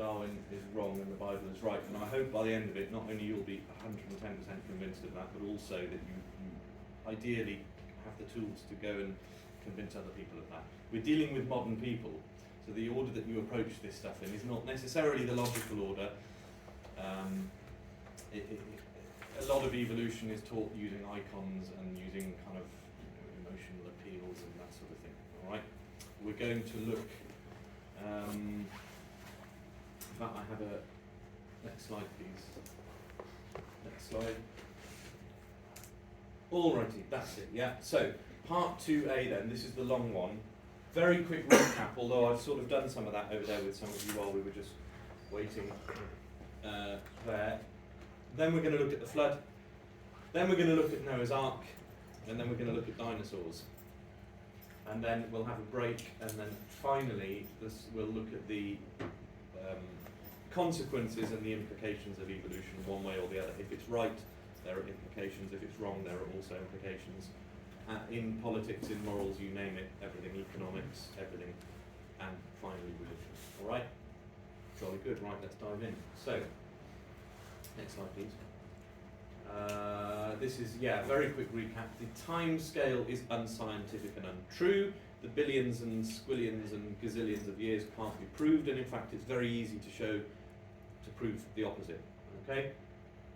Darwin is wrong and the Bible is right. And I hope by the end of it, not only you'll be 110% convinced of that, but also that you ideally have the tools to go and convince other people of that. We're dealing with modern people, so the order that you approach this stuff in is not necessarily the logical order. A lot of evolution is taught using icons and using kind of emotional appeals and that sort of thing. All right, we're going to look. In fact, I have a next slide, please. Next slide. Alrighty, that's it. Yeah. So part 2A then. This is the long one. Very quick recap. Although I've sort of done some of that over there with some of you while we were just waiting there. Then we're going to look at the flood. Then we're going to look at Noah's Ark, and then we're going to look at dinosaurs. And then we'll have a break, and then finally we'll look at the consequences and the implications of evolution one way or the other. If it's right, there are implications. If it's wrong, there are also implications. In politics, in morals, you name it, everything, economics, everything, and finally religion. All right? Jolly good. Right, let's dive in. So, next slide, please. This is, very quick recap. The time scale is unscientific and untrue. The billions and squillions and gazillions of years can't be proved, and in fact it's very easy to prove the opposite. Okay?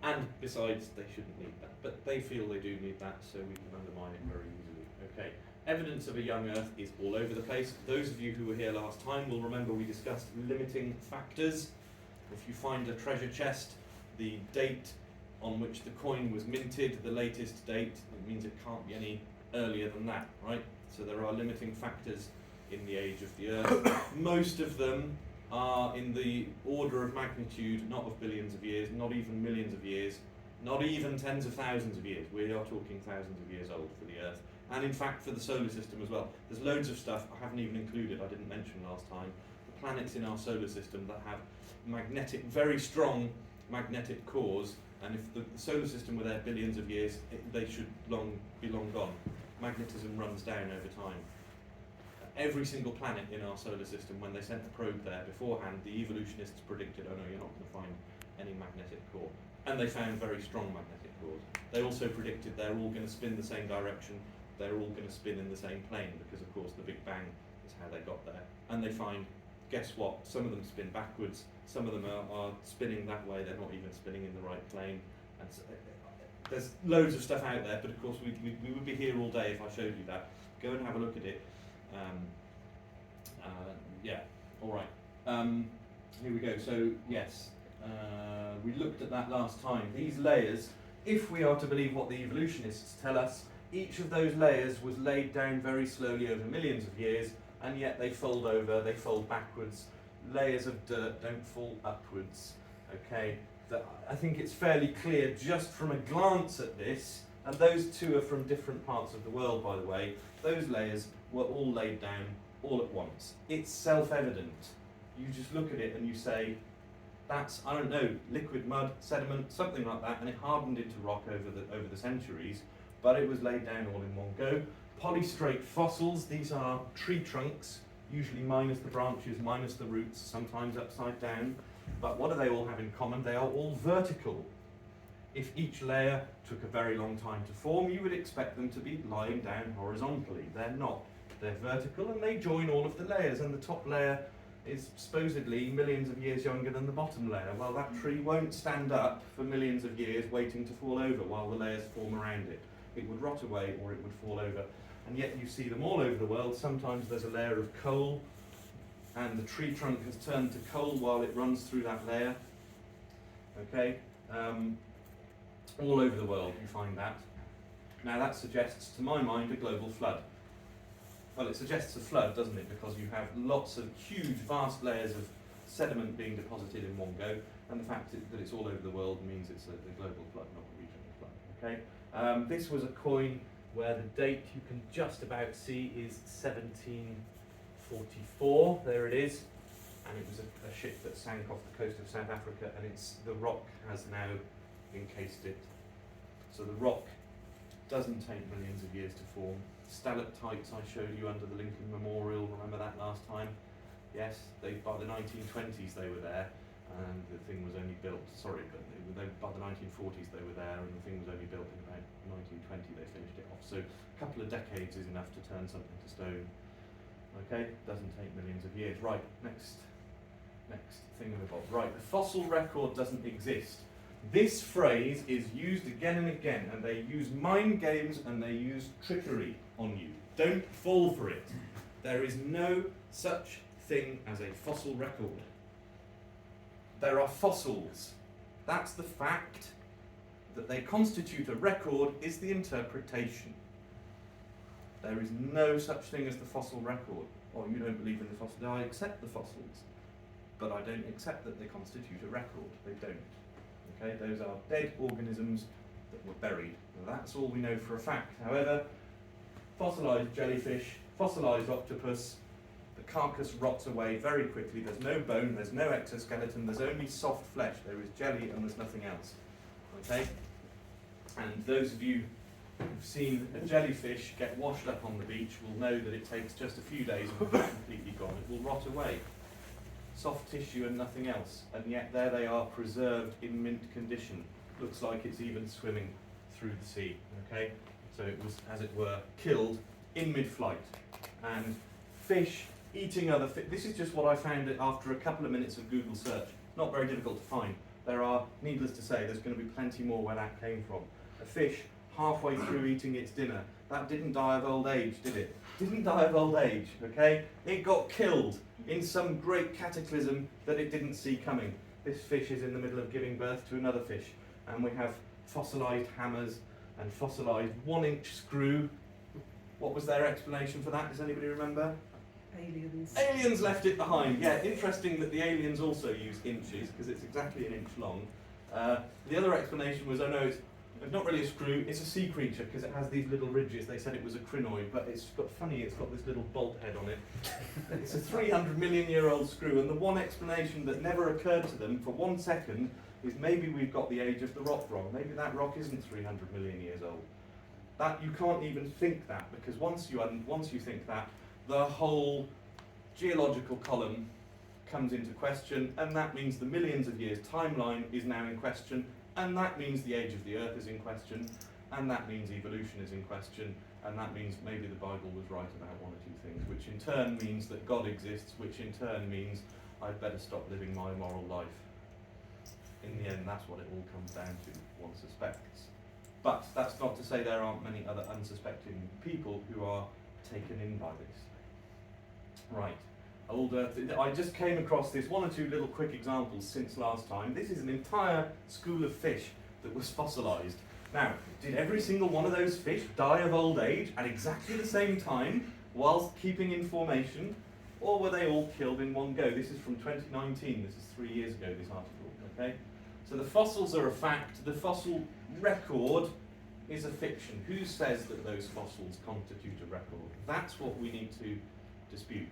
And besides, they shouldn't need that. But they feel they do need that, so we can undermine it very easily. Okay? Evidence of a young Earth is all over the place. Those of you who were here last time will remember we discussed limiting factors. If you find a treasure chest, the date on which the coin was minted, the latest date, it means it can't be any earlier than that, right? So there are limiting factors in the age of the Earth. Most of them are in the order of magnitude, not of billions of years, not even millions of years, not even tens of thousands of years. We are talking thousands of years old for the Earth. And in fact for the solar system as well. There's loads of stuff I haven't even included, I didn't mention last time. The planets in our solar system that have very strong magnetic cores, and if the solar system were there billions of years, they should be long gone. Magnetism runs down over time. Every single planet in our solar system, when they sent the probe there beforehand, the evolutionists predicted, oh no, you're not going to find any magnetic core. And they found very strong magnetic cores. They also predicted they're all going to spin the same direction, they're all going to spin in the same plane, because of course the Big Bang is how they got there. And they find, guess what, some of them spin backwards, some of them are spinning that way, they're not even spinning in the right plane. And so, there's loads of stuff out there, but of course we would be here all day if I showed you that. Go and have a look at it. Alright. Here we go. So, yes, we looked at that last time. These layers, if we are to believe what the evolutionists tell us, each of those layers was laid down very slowly over millions of years, and yet they fold over, they fold backwards. Layers of dirt don't fall upwards. Okay? I think it's fairly clear just from a glance at this, and those two are from different parts of the world, by the way. Those layers were all laid down all at once. It's self-evident. You just look at it and you say, that's, I don't know, liquid mud, sediment, something like that, and it hardened into rock over the centuries, but it was laid down all in one go. Polystrate fossils, these are tree trunks, usually minus the branches, minus the roots, sometimes upside down. But what do they all have in common? They are all vertical. If each layer took a very long time to form, you would expect them to be lying down horizontally. They're not. They're vertical, and they join all of the layers, and the top layer is supposedly millions of years younger than the bottom layer. Well, that tree won't stand up for millions of years waiting to fall over while the layers form around it. It would rot away or it would fall over. And yet you see them all over the world. Sometimes there's a layer of coal, and the tree trunk has turned to coal while it runs through that layer. Okay? All over the world you find that. Now that suggests, to my mind, a global flood. Well, it suggests a flood, doesn't it? Because you have lots of huge, vast layers of sediment being deposited in one go, and the fact that it's all over the world means it's a global flood, not a regional flood. Okay? This was a coin where the date you can just about see is 1744. There it is. And it was a ship that sank off the coast of South Africa, and the rock has now encased it. So the rock doesn't take millions of years to form. Stalactites I showed you under the Lincoln Memorial, remember that last time? Yes, by the 1920s they were there, and the thing was only built, by the 1940s they were there, and the thing was only built in about 1920 they finished it off. So a couple of decades is enough to turn something to stone. Okay, doesn't take millions of years. Right, next thingamabob. Right, the fossil record doesn't exist. This phrase is used again and again, and they use mind games and they use trickery on you. Don't fall for it. There is no such thing as a fossil record. There are fossils. That's the fact. That they constitute a record is the interpretation. There is no such thing as the fossil record. Oh, you don't believe in the fossil? No, I accept the fossils, but I don't accept that they constitute a record. They don't. Okay, those are dead organisms that were buried. Now, that's all we know for a fact. However, fossilised jellyfish, fossilised octopus, the carcass rots away very quickly. There's no bone, there's no exoskeleton, there's only soft flesh. There is jelly and there's nothing else. Okay? And those of you who've seen a jellyfish get washed up on the beach will know that it takes just a few days and it's completely gone. It will rot away. Soft tissue and nothing else. And yet there they are, preserved in mint condition. Looks like it's even swimming through the sea. Okay? So it was, as it were, killed in mid-flight. And fish eating other fish. This is just what I found after a couple of minutes of Google search. Not very difficult to find. There are, needless to say, there's going to be plenty more where that came from. A fish halfway through eating its dinner. That didn't die of old age, did it? Didn't die of old age, okay? It got killed in some great cataclysm that it didn't see coming. This fish is in the middle of giving birth to another fish. And we have fossilised hammers and fossilised 1-inch screw. What was their explanation for that? Does anybody remember? Aliens. Aliens left it behind. Yeah, interesting that the aliens also use inches, because it's exactly an inch long. The other explanation was, oh no, it's not really a screw, it's a sea creature, because it has these little ridges. They said it was a crinoid, but it's got this little bolt head on it. It's a 300 million year old screw, and the one explanation that never occurred to them for 1 second is maybe we've got the age of the rock wrong. Maybe that rock isn't 300 million years old. That you can't even think that, because once you think that, the whole geological column comes into question, and that means the millions of years timeline is now in question, and that means the age of the earth is in question, and that means evolution is in question, and that means maybe the Bible was right about one or two things, which in turn means that God exists, which in turn means I'd better stop living my moral life. In the end, that's what it all comes down to, one suspects. But that's not to say there aren't many other unsuspecting people who are taken in by this. Right, old Earth. I just came across this, 1 or 2 little quick examples since last time. This is an entire school of fish that was fossilised. Now, did every single one of those fish die of old age at exactly the same time whilst keeping in formation, or were they all killed in one go? This is from 2019, this is 3 years ago, this article, okay? So the fossils are a fact, the fossil record is a fiction. Who says that those fossils constitute a record? That's what we need to dispute.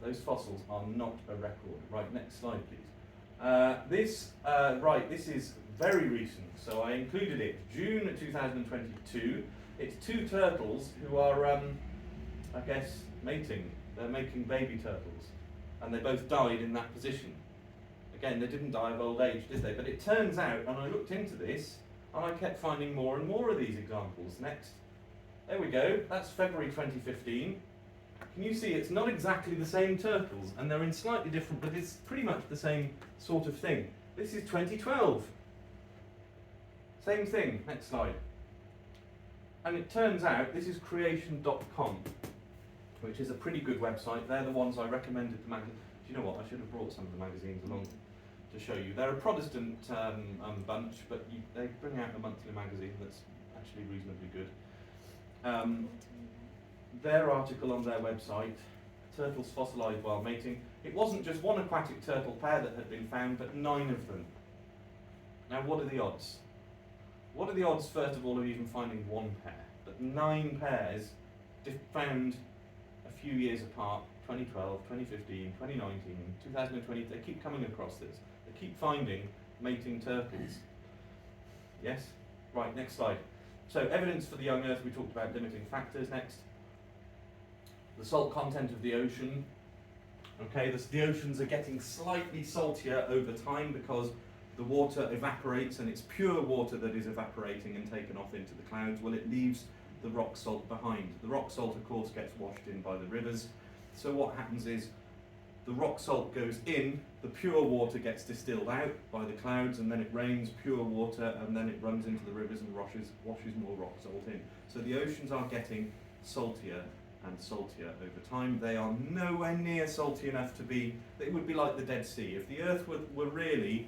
Those fossils are not a record. Right, next slide please. This is very recent, so I included it, June 2022. It's 2 turtles who are, I guess, mating. They're making baby turtles, and they both died in that position. Again, they didn't die of old age, did they? But it turns out, and I looked into this, and I kept finding more and more of these examples. Next. There we go, that's February 2015. Can you see it's not exactly the same turtles, and they're in slightly different, but it's pretty much the same sort of thing. This is 2012. Same thing, next slide. And it turns out this is creation.com, which is a pretty good website. They're the ones I recommended the magazine. Do you know what? I should have brought some of the magazines along to show you. They're a Protestant bunch, but they bring out a monthly magazine that's actually reasonably good. Their article on their website, turtles fossilised while mating. It wasn't just one aquatic turtle pair that had been found, but 9 of them. Now, what are the odds? What are the odds, first of all, of even finding 1 pair? But 9 pairs found a few years apart, 2012, 2015, 2019, 2020, they keep coming across this. They keep finding mating turtles. Yes? Right, next slide. So, evidence for the young Earth, we talked about limiting factors. Next. The salt content of the ocean. Okay, the oceans are getting slightly saltier over time because the water evaporates, and it's pure water that is evaporating and taken off into the clouds. Well, it leaves the rock salt behind. The rock salt, of course, gets washed in by the rivers. So what happens is the rock salt goes in, the pure water gets distilled out by the clouds, and then it rains pure water, and then it runs into the rivers and washes more rock salt in. So the oceans are getting saltier and saltier over time. They are nowhere near salty enough to be, it would be like the Dead Sea. If the Earth were really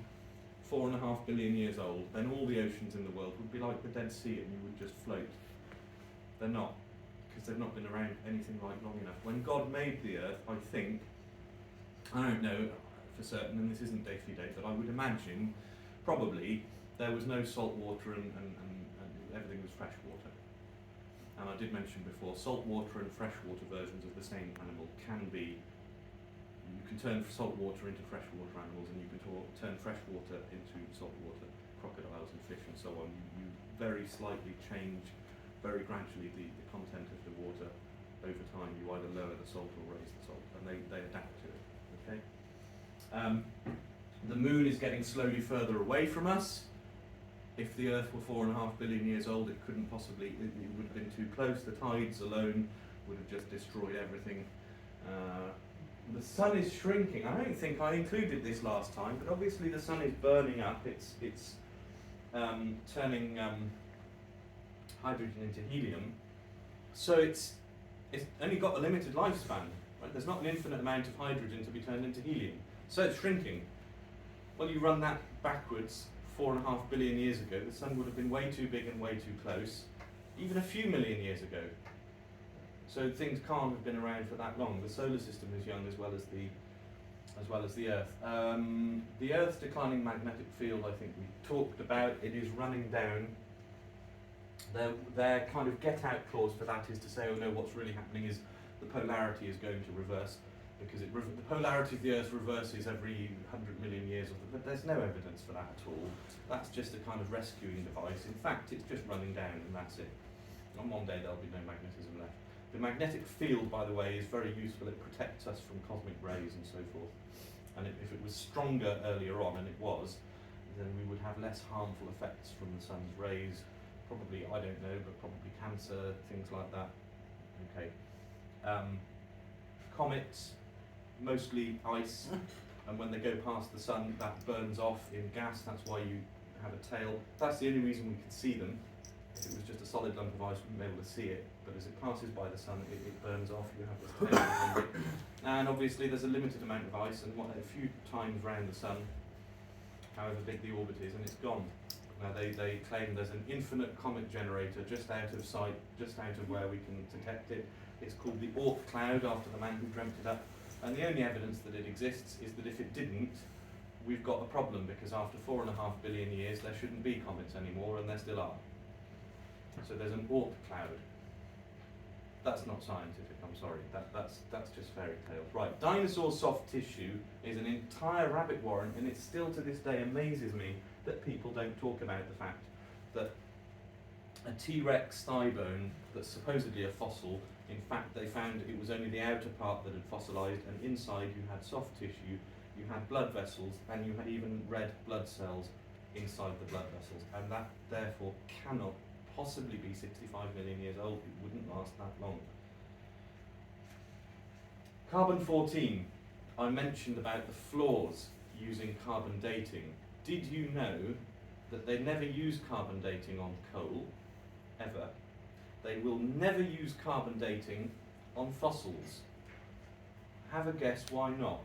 4.5 billion years old, then all the oceans in the world would be like the Dead Sea, and you would just float. They're not, because they've not been around anything like long enough. When God made the Earth, I think, I don't know for certain, and this isn't day for day, but I would imagine probably there was no salt water and everything was fresh water. And I did mention before, salt water and freshwater versions of the same animal can be, you can turn salt water into freshwater animals, and you can turn freshwater into saltwater, crocodiles and fish and so on. You very slightly change, very gradually, the content of the water over time. You either lower the salt or raise the salt, and they adapt to it. Okay. The moon is getting slowly further away from us. If the Earth were 4.5 billion years old, it couldn't possibly, it would have been too close. The tides alone would have just destroyed everything. The sun is shrinking. I don't think I included this last time, but obviously the sun is burning up. It's turning hydrogen into helium. So it's only got a limited lifespan. Right? There's not an infinite amount of hydrogen to be turned into helium. So it's shrinking. Well, you run that backwards 4.5 billion years ago, the sun would have been way too big and way too close, even a few million years ago. So things can't have been around for that long. The solar system is young as well as the Earth. The Earth's declining magnetic field, I think we talked about. It is running down. Their kind of get-out clause for that is to say, oh no, what's really happening is the polarity is going to reverse, because the polarity of the Earth reverses every 100 million years, but there's no evidence for that at all. That's just a kind of rescuing device. In fact, it's just running down, and that's it. On one day there'll be no magnetism left. The magnetic field, by the way, is very useful. It protects us from cosmic rays and so forth. And if it was stronger earlier on, and it was, then we would have less harmful effects from the sun's rays. Probably, I don't know, but probably cancer, things like that. Okay. Comets, mostly ice, and when they go past the sun, that burns off in gas. That's why you have a tail. That's the only reason we can see them. If it was just a solid lump of ice, we wouldn't be able to see it. But as it passes by the sun, it burns off. You have this tail behind it. And obviously, there's a limited amount of ice, and a few times round the sun, however big the orbit is, and it's gone. Now they claim there's an infinite comet generator just out of sight, just out of where we can detect it. It's called the Oort cloud, after the man who dreamt it up. And the only evidence that it exists is that if it didn't, we've got a problem, because after 4.5 billion years there shouldn't be comets anymore, and there still are. So there's an Oort cloud. That's not scientific, I'm sorry. That's just fairy tales. Right, dinosaur soft tissue is an entire rabbit warren, and it still to this day amazes me that people don't talk about the fact that a T-Rex thigh bone that's supposedly a fossil, in fact they found it was only the outer part that had fossilized, and inside you had soft tissue, you had blood vessels, and you had even red blood cells inside the blood vessels, and that therefore cannot possibly be 65 million years old. It wouldn't last that long. Carbon-14. I mentioned about the flaws using carbon dating. Did you know that they never use carbon dating on coal, ever? They will never use carbon dating on fossils. Have a guess why not?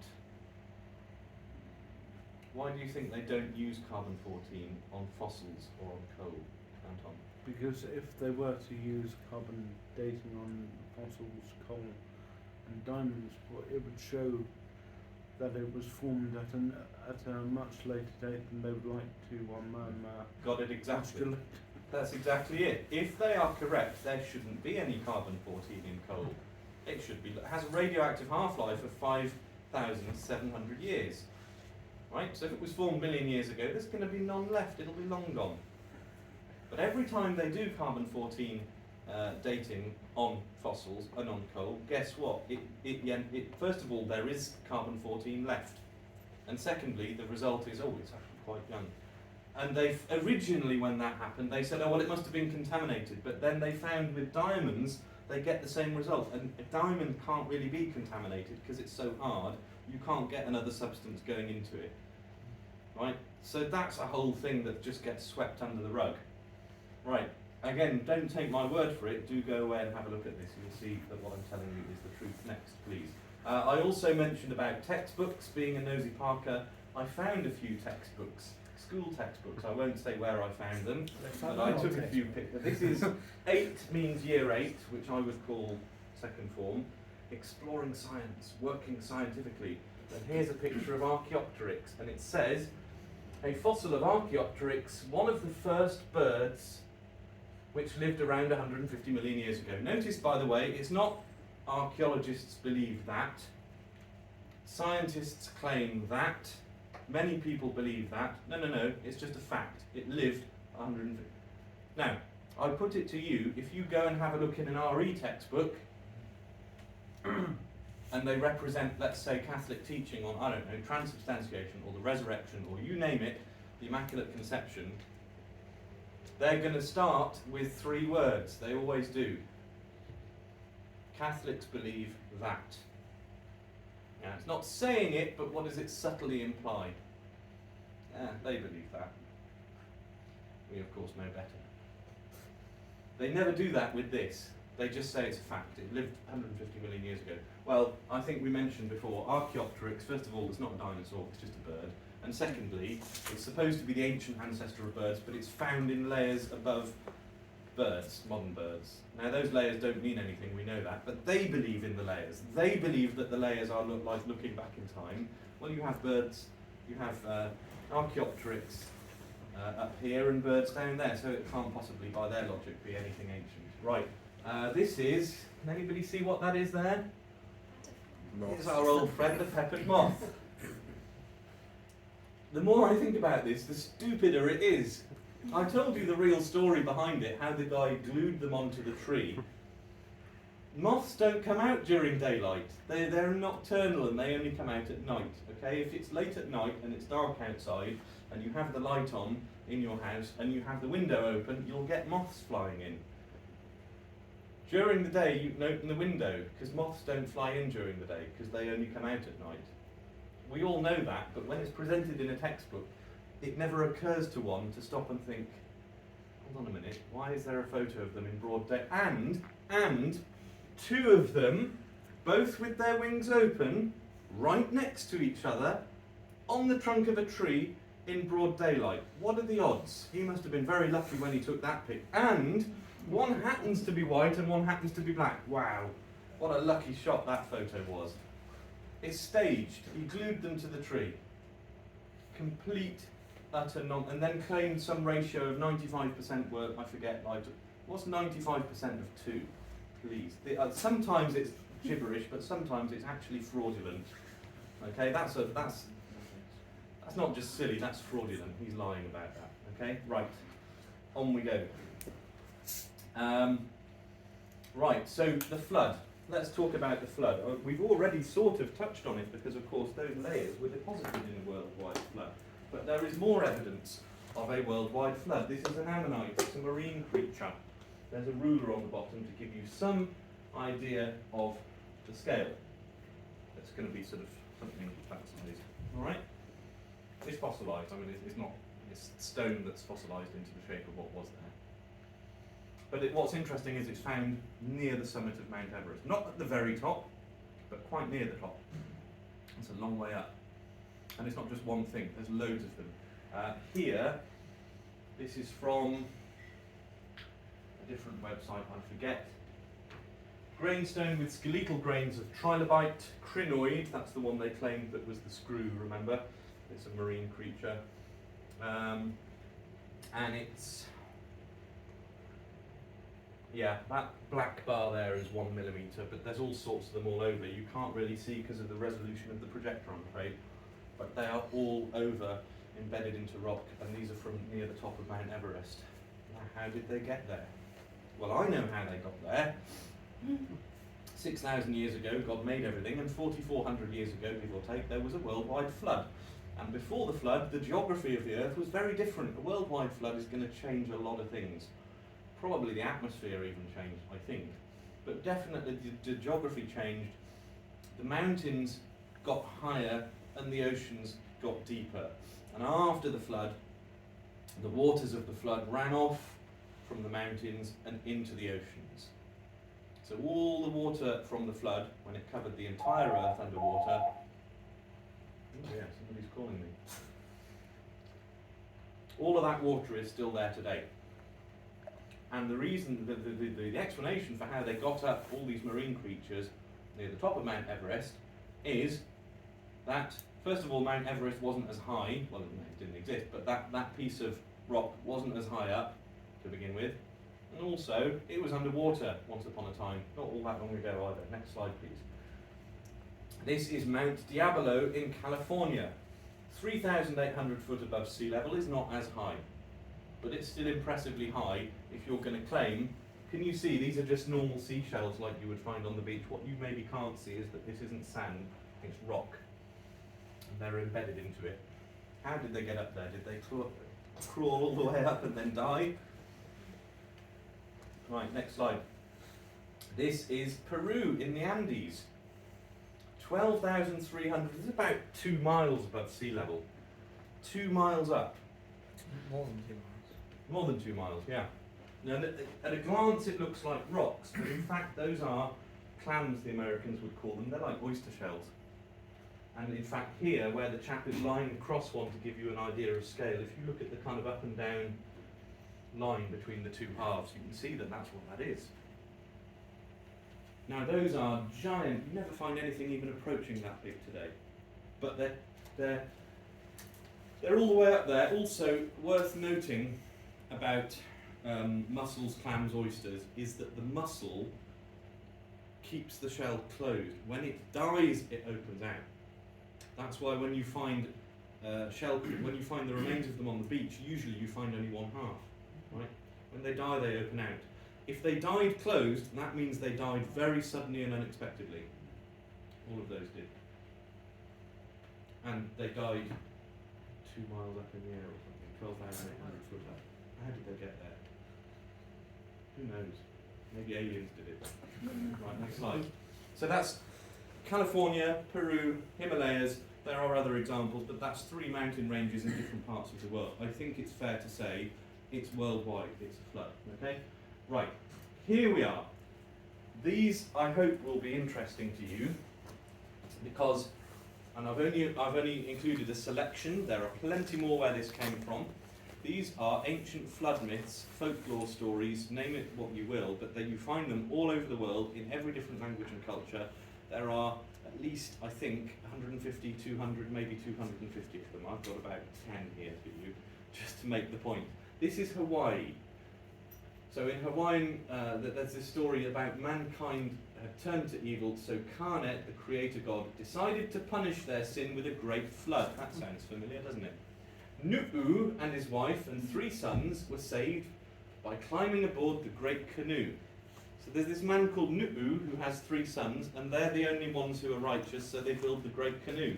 Why do you think they don't use carbon-14 on fossils or on coal, Anton? Because if they were to use carbon dating on fossils, coal and diamonds, it would show that it was formed at a much later date than they would like to Got it exactly. postulate. That's exactly it. If they are correct, there shouldn't be any carbon-14 in coal. It should be, it has a radioactive half-life of 5,700 years. Right? So if it was 4 million years ago, there's going to be none left. It'll be long gone. But every time they do carbon-14 dating on fossils and on coal, guess what? First of all, there is carbon-14 left. And secondly, the result is, oh, it's actually quite young. And they originally, when that happened, they said, oh, well, it must have been contaminated. But then they found with diamonds, they get the same result. And a diamond can't really be contaminated because it's so hard, you can't get another substance going into it. Right? So that's a whole thing that just gets swept under the rug. Right. Again, don't take my word for it. Do go away and have a look at this. You'll see that what I'm telling you is the truth. Next, please. I also mentioned about textbooks. Being a nosy Parker, I found a few textbooks, school textbooks. I won't say where I found them, but I took a few pictures. This is 8 means year 8, which I would call second form. Exploring science, working scientifically. And here's a picture of Archaeopteryx, and it says, a fossil of Archaeopteryx, one of the first birds which lived around 150 million years ago. Notice, by the way, it's not archaeologists believe that, scientists claim that, many people believe that. No, it's just a fact. It lived 150. Now, I put it to you, if you go and have a look in an RE textbook, and they represent, let's say, Catholic teaching on, I don't know, transubstantiation or the resurrection or you name it, the Immaculate Conception, they're going to start with 3 words. They always do. Catholics believe that. Now, it's not saying it, but what does it subtly imply? They believe that. We, of course, know better. They never do that with this. They just say it's a fact. It lived 150 million years ago. Well, I think we mentioned before, Archaeopteryx, first of all, it's not a dinosaur, it's just a bird. And secondly, it's supposed to be the ancient ancestor of birds, but it's found in layers above birds, modern birds. Now, those layers don't mean anything, we know that, but they believe in the layers. They believe that the layers are like looking back in time. Well, you have birds, you have Archaeopteryx up here and birds down there, so it can't possibly, by their logic, be anything ancient. Right. This is, can anybody see what that is there? It's our old friend, the peppered moth. The more I think about this, the stupider it is. I told you the real story behind it, how the guy glued them onto the tree. Moths don't come out during daylight. They're nocturnal and they only come out at night. Okay, if it's late at night and it's dark outside and you have the light on in your house and you have the window open, you'll get moths flying in. During the day, you can open the window, because moths don't fly in during the day, because they only come out at night. We all know that, but when it's presented in a textbook, it never occurs to one to stop and think, hold on a minute, why is there a photo of them in broad day? And 2 of them, both with their wings open, right next to each other, on the trunk of a tree, in broad daylight. What are the odds? He must have been very lucky when he took that pic. And one happens to be white and one happens to be black. Wow, what a lucky shot that photo was. It's staged. He glued them to the tree. Complete, utter and then claimed some ratio of 95% work, I forget, like, what's 95% of 2, please? Sometimes it's gibberish, but sometimes it's actually fraudulent. Okay, that's not just silly, that's fraudulent. He's lying about that. Okay, right, on we go. Right, so the flood. Let's talk about the flood. We've already sort of touched on it because, of course, those layers were deposited in a worldwide flood. But there is more evidence of a worldwide flood. This is an ammonite, it's a marine creature. There's a ruler on the bottom to give you some idea of the scale. It's going to be sort of something that size. All right? It's fossilised. I mean, it's stone that's fossilised into the shape of what was there. But what's interesting is it's found near the summit of Mount Everest. Not at the very top, but quite near the top. It's a long way up. And it's not just one thing, there's loads of them. Here, this is from a different website, I forget. Grainstone with skeletal grains of trilobite, crinoid, that's the one they claimed that was the screw, remember? It's a marine creature. And it's, yeah, that black bar there is 1 millimetre, but there's all sorts of them all over. You can't really see because of the resolution of the projector, I'm afraid. But they are all over, embedded into rock, and these are from near the top of Mount Everest. Now, how did they get there? Well, I know how they got there. 6,000 years ago, God made everything, and 4,400 years ago, give or take, there was a worldwide flood. And before the flood, the geography of the Earth was very different. A worldwide flood is going to change a lot of things. Probably the atmosphere even changed, I think. But definitely the geography changed. The mountains got higher and the oceans got deeper. And after the flood, the waters of the flood ran off from the mountains and into the oceans. So all the water from the flood, when it covered the entire Earth underwater, oh yeah, somebody's calling me. All of that water is still there today. And the reason, the explanation for how they got up all these marine creatures near the top of Mount Everest is that, first of all, Mount Everest wasn't as high, well, it didn't exist, but that piece of rock wasn't as high up to begin with. And also, it was underwater once upon a time, not all that long ago either. Next slide, please. This is Mount Diablo in California. 3,800 foot above sea level is not as high, but it's still impressively high if you're going to claim. Can you see these are just normal seashells like you would find on the beach? What you maybe can't see is that this isn't sand, it's rock. And they're embedded into it. How did they get up there? Did they crawl all the way up and then die? Right, next slide. This is Peru in the Andes. 12,300, this is about 2 miles above sea level. 2 miles up. More than 2 miles. More than 2 miles, yeah. Now, at a glance it looks like rocks, but in fact those are clams, the Americans would call them. They're like oyster shells. And in fact here, where the chap is lying across one to give you an idea of scale, if you look at the kind of up and down line between the two halves, you can see that that's what that is. Now those are giant, you never find anything even approaching that big today. But they're all the way up there. Also worth noting about mussels, clams, oysters is that the mussel keeps the shell closed. When it dies, it opens out. That's why when you find when you find the remains of them on the beach, usually you find only one half. Right? When they die, they open out. If they died closed, that means they died very suddenly and unexpectedly. All of those did. And they died 2 miles up in the air or something, 12,800 foot up. How did they get there? Who knows? Maybe aliens did it. Right, next slide. So that's California, Peru, Himalayas. There are other examples, but that's 3 mountain ranges in different parts of the world. I think it's fair to say it's worldwide, it's a flood, okay? Right, here we are. These, I hope, will be interesting to you because, and I've only included a selection, there are plenty more where this came from. These are ancient flood myths, folklore stories, name it what you will, but you find them all over the world in every different language and culture. There are at least, I think, 150, 200, maybe 250 of them. I've got about 10 here for you, just to make the point. This is Hawaii. So in Hawaiian, there's this story about mankind had turned to evil, so Karnet, the creator god, decided to punish their sin with a great flood. That sounds familiar, doesn't it? Nu'u and his wife and 3 sons were saved by climbing aboard the great canoe. So there's this man called Nu'u who has 3 sons, and they're the only ones who are righteous, so they build the great canoe.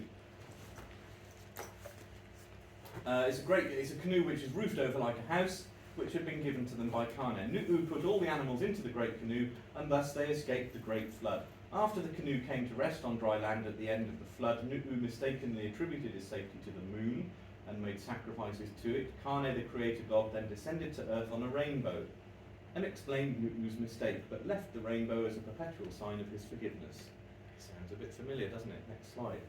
It's a canoe which is roofed over like a house, which had been given to them by Karnet. Nu'u put all the animals into the great canoe, and thus they escaped the great flood. After the canoe came to rest on dry land at the end of the flood, Nu'u mistakenly attributed his safety to the moon and made sacrifices to it. Karnet, the creator god, then descended to earth on a rainbow and explained Nu'u's mistake, but left the rainbow as a perpetual sign of his forgiveness. Sounds a bit familiar, doesn't it? Next slide.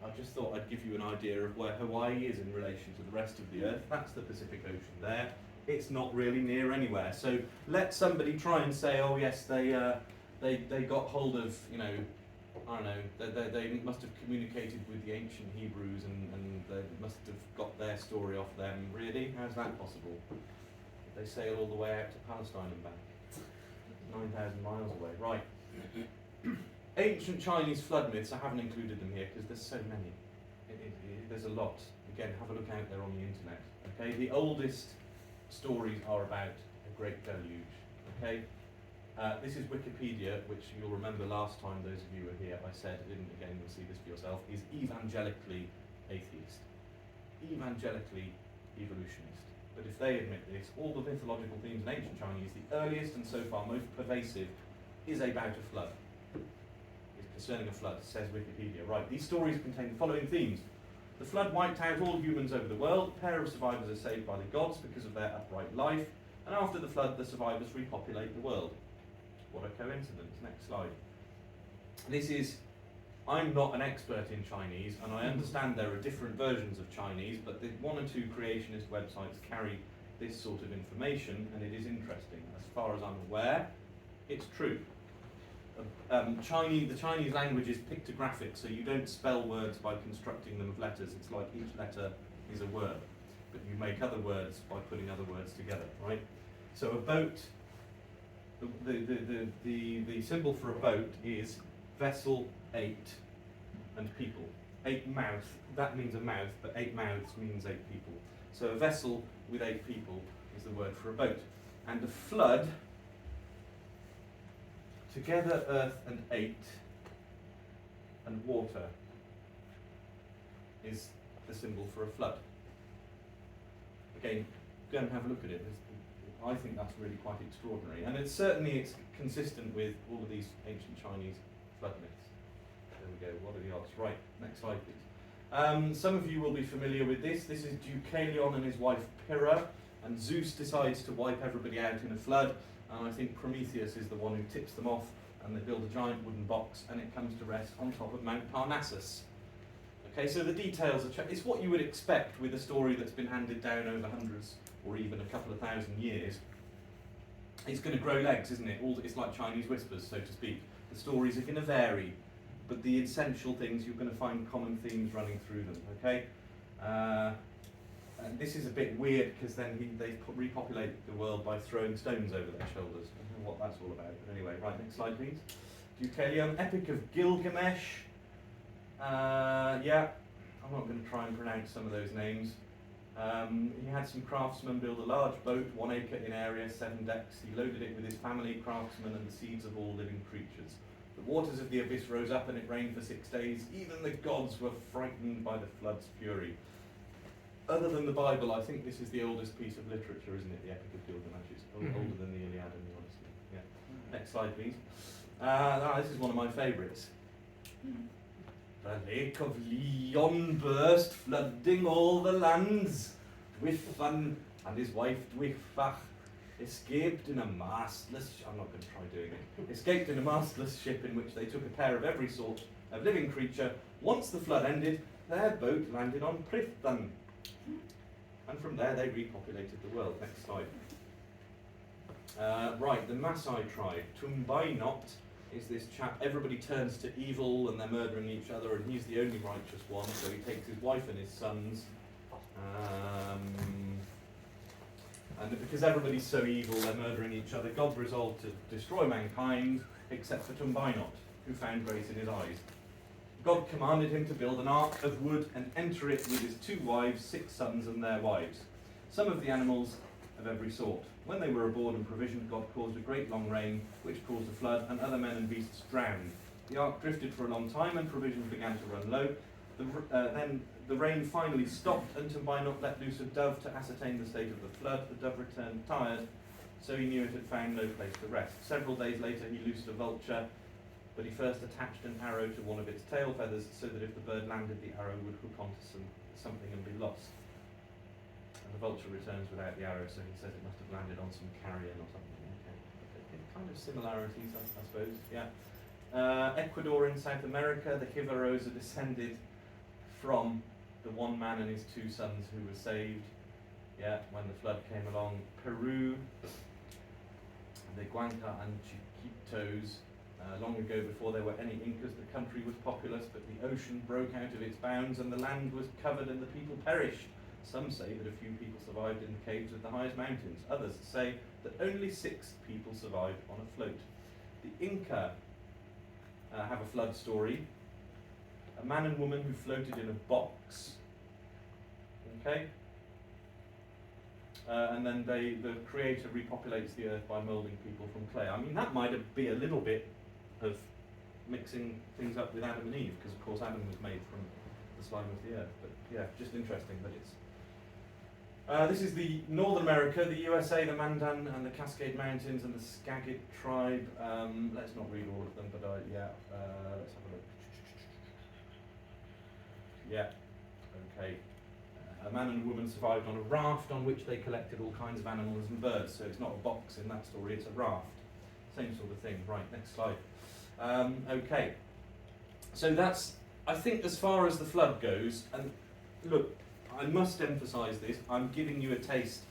I just thought I'd give you an idea of where Hawaii is in relation to the rest of the earth. That's the Pacific Ocean there. It's not really near anywhere. So let somebody try and say, oh yes, they got hold of, you know, I don't know, they must have communicated with the ancient Hebrews and they must have got their story off them. Really? How's that possible? They sail all the way out to Palestine and back. 9,000 miles away. Right. Ancient Chinese flood myths, I haven't included them here because there's so many. There's a lot. Again, have a look out there on the internet. Okay, the oldest stories are about a great deluge. Okay. This is Wikipedia, which you'll remember last time those of you were here, I said, and again you'll see this for yourself, is evangelically atheist. Evangelically evolutionist. But if they admit this, all the mythological themes in ancient Chinese, the earliest and so far most pervasive, is about a flood. It's concerning a flood, says Wikipedia. Right, these stories contain the following themes. The flood wiped out all humans over the world. A pair of survivors are saved by the gods because of their upright life. And after the flood, the survivors repopulate the world. What a coincidence. Next slide. This is, I'm not an expert in Chinese, and I understand there are different versions of Chinese, but the one or two creationist websites carry this sort of information, and it is interesting. As far as I'm aware, it's true. The Chinese language is pictographic, so you don't spell words by constructing them of letters. It's like each letter is a word, but you make other words by putting other words together, right? So a boat, the symbol for a boat is vessel, 8, and people. 8 mouth, that means a mouth, but 8 mouths means 8 people. So a vessel with 8 people is the word for a boat. And a flood, together earth and 8 and water is the symbol for a flood. Again, go and have a look at it. I think that's really quite extraordinary, and it's consistent with all of these ancient Chinese flood myths. There we go. What are the odds? Right. Next slide, please. Some of you will be familiar with this. This is Deucalion and his wife Pyrrha, and Zeus decides to wipe everybody out in a flood. And I think Prometheus is the one who tips them off, and they build a giant wooden box, and it comes to rest on top of Mount Parnassus. Okay, so the details are it's what you would expect with a story that's been handed down over hundreds or even a couple of thousand years. It's going to grow legs, isn't it? It's like Chinese whispers, so to speak. The stories are going to vary, but the essential things, you're going to find common themes running through them, okay? And this is a bit weird because then they repopulate the world by throwing stones over their shoulders. I don't know what that's all about. But anyway, right, next slide, please. Deucalion, Epic of Gilgamesh. Yeah, I'm not going to try and pronounce some of those names. He had some craftsmen build a large boat, 1 acre in area, 7 decks. He loaded it with his family, craftsmen, and the seeds of all living creatures. The waters of the abyss rose up and it rained for 6 days. Even the gods were frightened by the flood's fury. Other than the Bible, I think this is the oldest piece of literature, isn't it? The Epic of Gilgamesh. It's older than the Iliad and the Odyssey. Yeah. Next slide, please. This is one of my favourites. The lake of Leon burst, flooding all the lands. Dwyfan and his wife Dwyfach escaped in a mastless... I'm not going to try doing it. Escaped in a mastless ship in which they took a pair of every sort of living creature. Once the flood ended, their boat landed on Prythan. And from there they repopulated the world. Next slide. Right, the Maasai tribe. Tumbainot is this chap. Everybody turns to evil and they're murdering each other, and he's the only righteous one, so he takes his wife and his sons. And because everybody's so evil, they're murdering each other, God resolved to destroy mankind, except for Tumbainot, who found grace in his eyes. God commanded him to build an ark of wood and enter it with his 2 wives, 6 sons and their wives, some of the animals of every sort. When they were aboard and provisioned, God caused a great long rain, which caused a flood, and other men and beasts drowned. The ark drifted for a long time, and provisions began to run low. Then the rain finally stopped, and Tumbainot let loose a dove to ascertain the state of the flood. The dove returned tired, so he knew it had found no place to rest. Several days later he loosed a vulture, but he first attached an arrow to one of its tail feathers so that if the bird landed, the arrow would hook onto something and be lost. And the vulture returns without the arrow, so he says it must have landed on some carrion or something. Okay. Kind of similarities, I suppose. Yeah. Ecuador in South America, the Jivaros are descended from the one man and his 2 sons who were saved. Yeah, when the flood came along. Peru, the Guanca and Chiquitos. Long ago, before there were any Incas, the country was populous, but the ocean broke out of its bounds and the land was covered and the people perished. Some say that a few people survived in the caves of the highest mountains. Others say that only 6 people survived on a float. The Inca have a flood story. A man and woman who floated in a box. Okay? and then the Creator repopulates the earth by moulding people from clay. I mean, that might be a little bit of mixing things up with Adam and Eve, because of course Adam was made from the slime of the earth. But yeah, just interesting that it's. This is the North America, the USA, the Mandan and the Cascade Mountains and the Skagit tribe. Let's not read all of them, but yeah, let's have a look. Yeah, okay. A man and a woman survived on a raft on which they collected all kinds of animals and birds. So it's not a box in that story, it's a raft. Same sort of thing. Right, next slide. Okay. So that's, I think, as far as the flood goes. And look, I must emphasise this. I'm giving you a taste.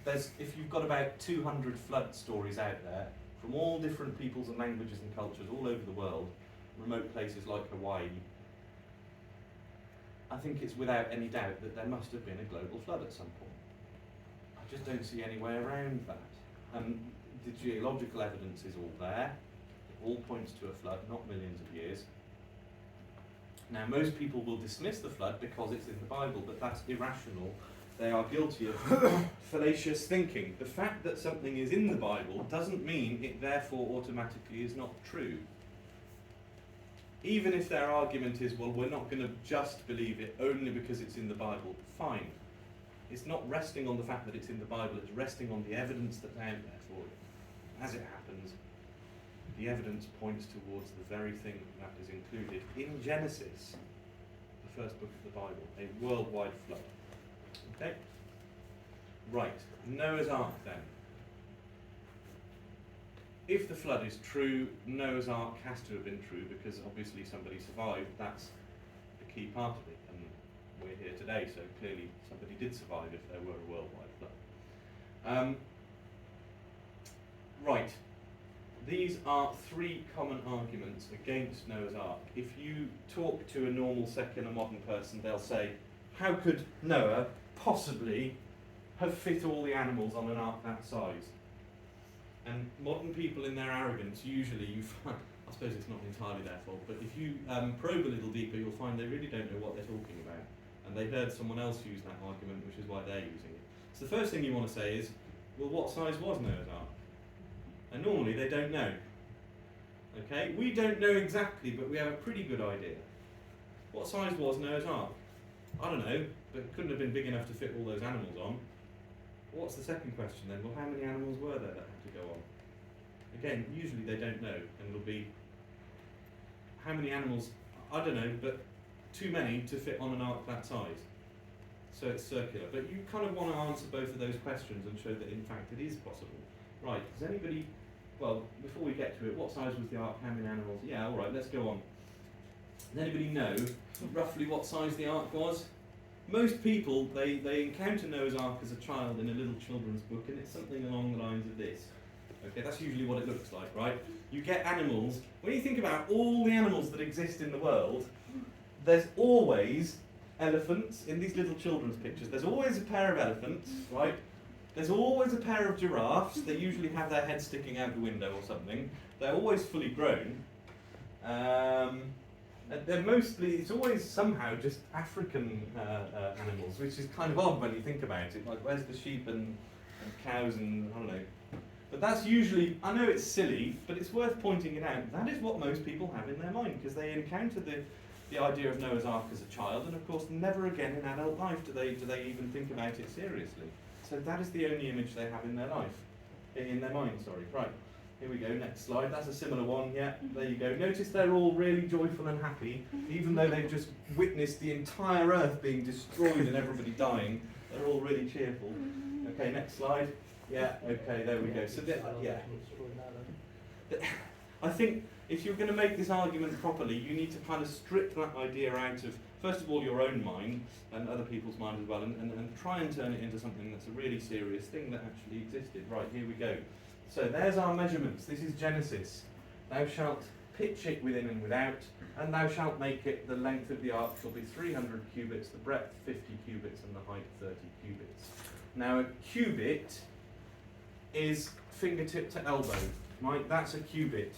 If you've got about 200 flood stories out there from all different peoples and languages and cultures all over the world, remote places like Hawaii, I think it's without any doubt that there must have been a global flood at some point. I just don't see any way around that. And the geological evidence is all there. It all points to a flood, not millions of years. Now, most people will dismiss the flood because it's in the Bible, but that's irrational. They are guilty of fallacious thinking. The fact that something is in the Bible doesn't mean it therefore automatically is not true. Even if their argument is, well, we're not going to just believe it only because it's in the Bible, fine. It's not resting on the fact that it's in the Bible, it's resting on the evidence that's out there for it. As it happens, the evidence points towards the very thing that is included in Genesis, the first book of the Bible, a worldwide flood. Okay? Right, Noah's Ark then. If the flood is true, Noah's Ark has to have been true because obviously somebody survived. That's the key part of it. And we're here today, so clearly somebody did survive if there were a worldwide flood. Right. These are three common arguments against Noah's Ark. If you talk to a normal secular modern person, they'll say, how could Noah possibly have fit all the animals on an ark that size? And modern people in their arrogance, usually you find, I suppose it's not entirely their fault, but if you probe a little deeper, you'll find they really don't know what they're talking about. And they heard someone else use that argument, which is why they're using it. So the first thing you want to say is, well, what size was Noah's Ark? And normally they don't know. Okay, we don't know exactly, but we have a pretty good idea. What size was Noah's Ark? I don't know, but it couldn't have been big enough to fit all those animals on. What's the second question then? Well, how many animals were there that had to go on? Again, usually they don't know, and it'll be how many animals, I don't know, but too many to fit on an ark that size. So it's circular. But you kind of want to answer both of those questions and show that in fact it is possible. Right, does anybody, well, before we get to it, what size was the ark, how many animals? Yeah, all right, let's go on. Does anybody know roughly what size the ark was? Most people, they encounter Noah's Ark as a child in a little children's book, and it's something along the lines of this. Okay, that's usually what it looks like, right? You get animals. When you think about all the animals that exist in the world, there's always elephants in these little children's pictures. There's always a pair of elephants, right? There's always a pair of giraffes. They usually have their head sticking out the window or something. They're always fully grown. They're mostly, it's always somehow just African animals, which is kind of odd when you think about it. Like, where's the sheep and cows and, I don't know. But that's usually, I know it's silly, but it's worth pointing it out. That is what most people have in their mind, because they encounter the idea of Noah's Ark as a child, and of course never again in adult life do they even think about it seriously. So that is the only image they have in their life, in their mind, sorry. Right. Here we go, next slide. That's a similar one, yeah, there you go. Notice they're all really joyful and happy, even though they've just witnessed the entire earth being destroyed and everybody dying. They're all really cheerful. Okay, next slide. Yeah, okay, there we go. So, yeah. I think if you're going to make this argument properly, you need to kind of strip that idea out of, first of all, your own mind and other people's mind as well, and try and turn it into something that's a really serious thing that actually existed. Right, here we go. So there's our measurements. This is Genesis. Thou shalt pitch it within and without, and thou shalt make it, the length of the ark shall be 300 cubits, the breadth 50 cubits, and the height 30 cubits. Now a cubit is fingertip to elbow, right? That's a cubit.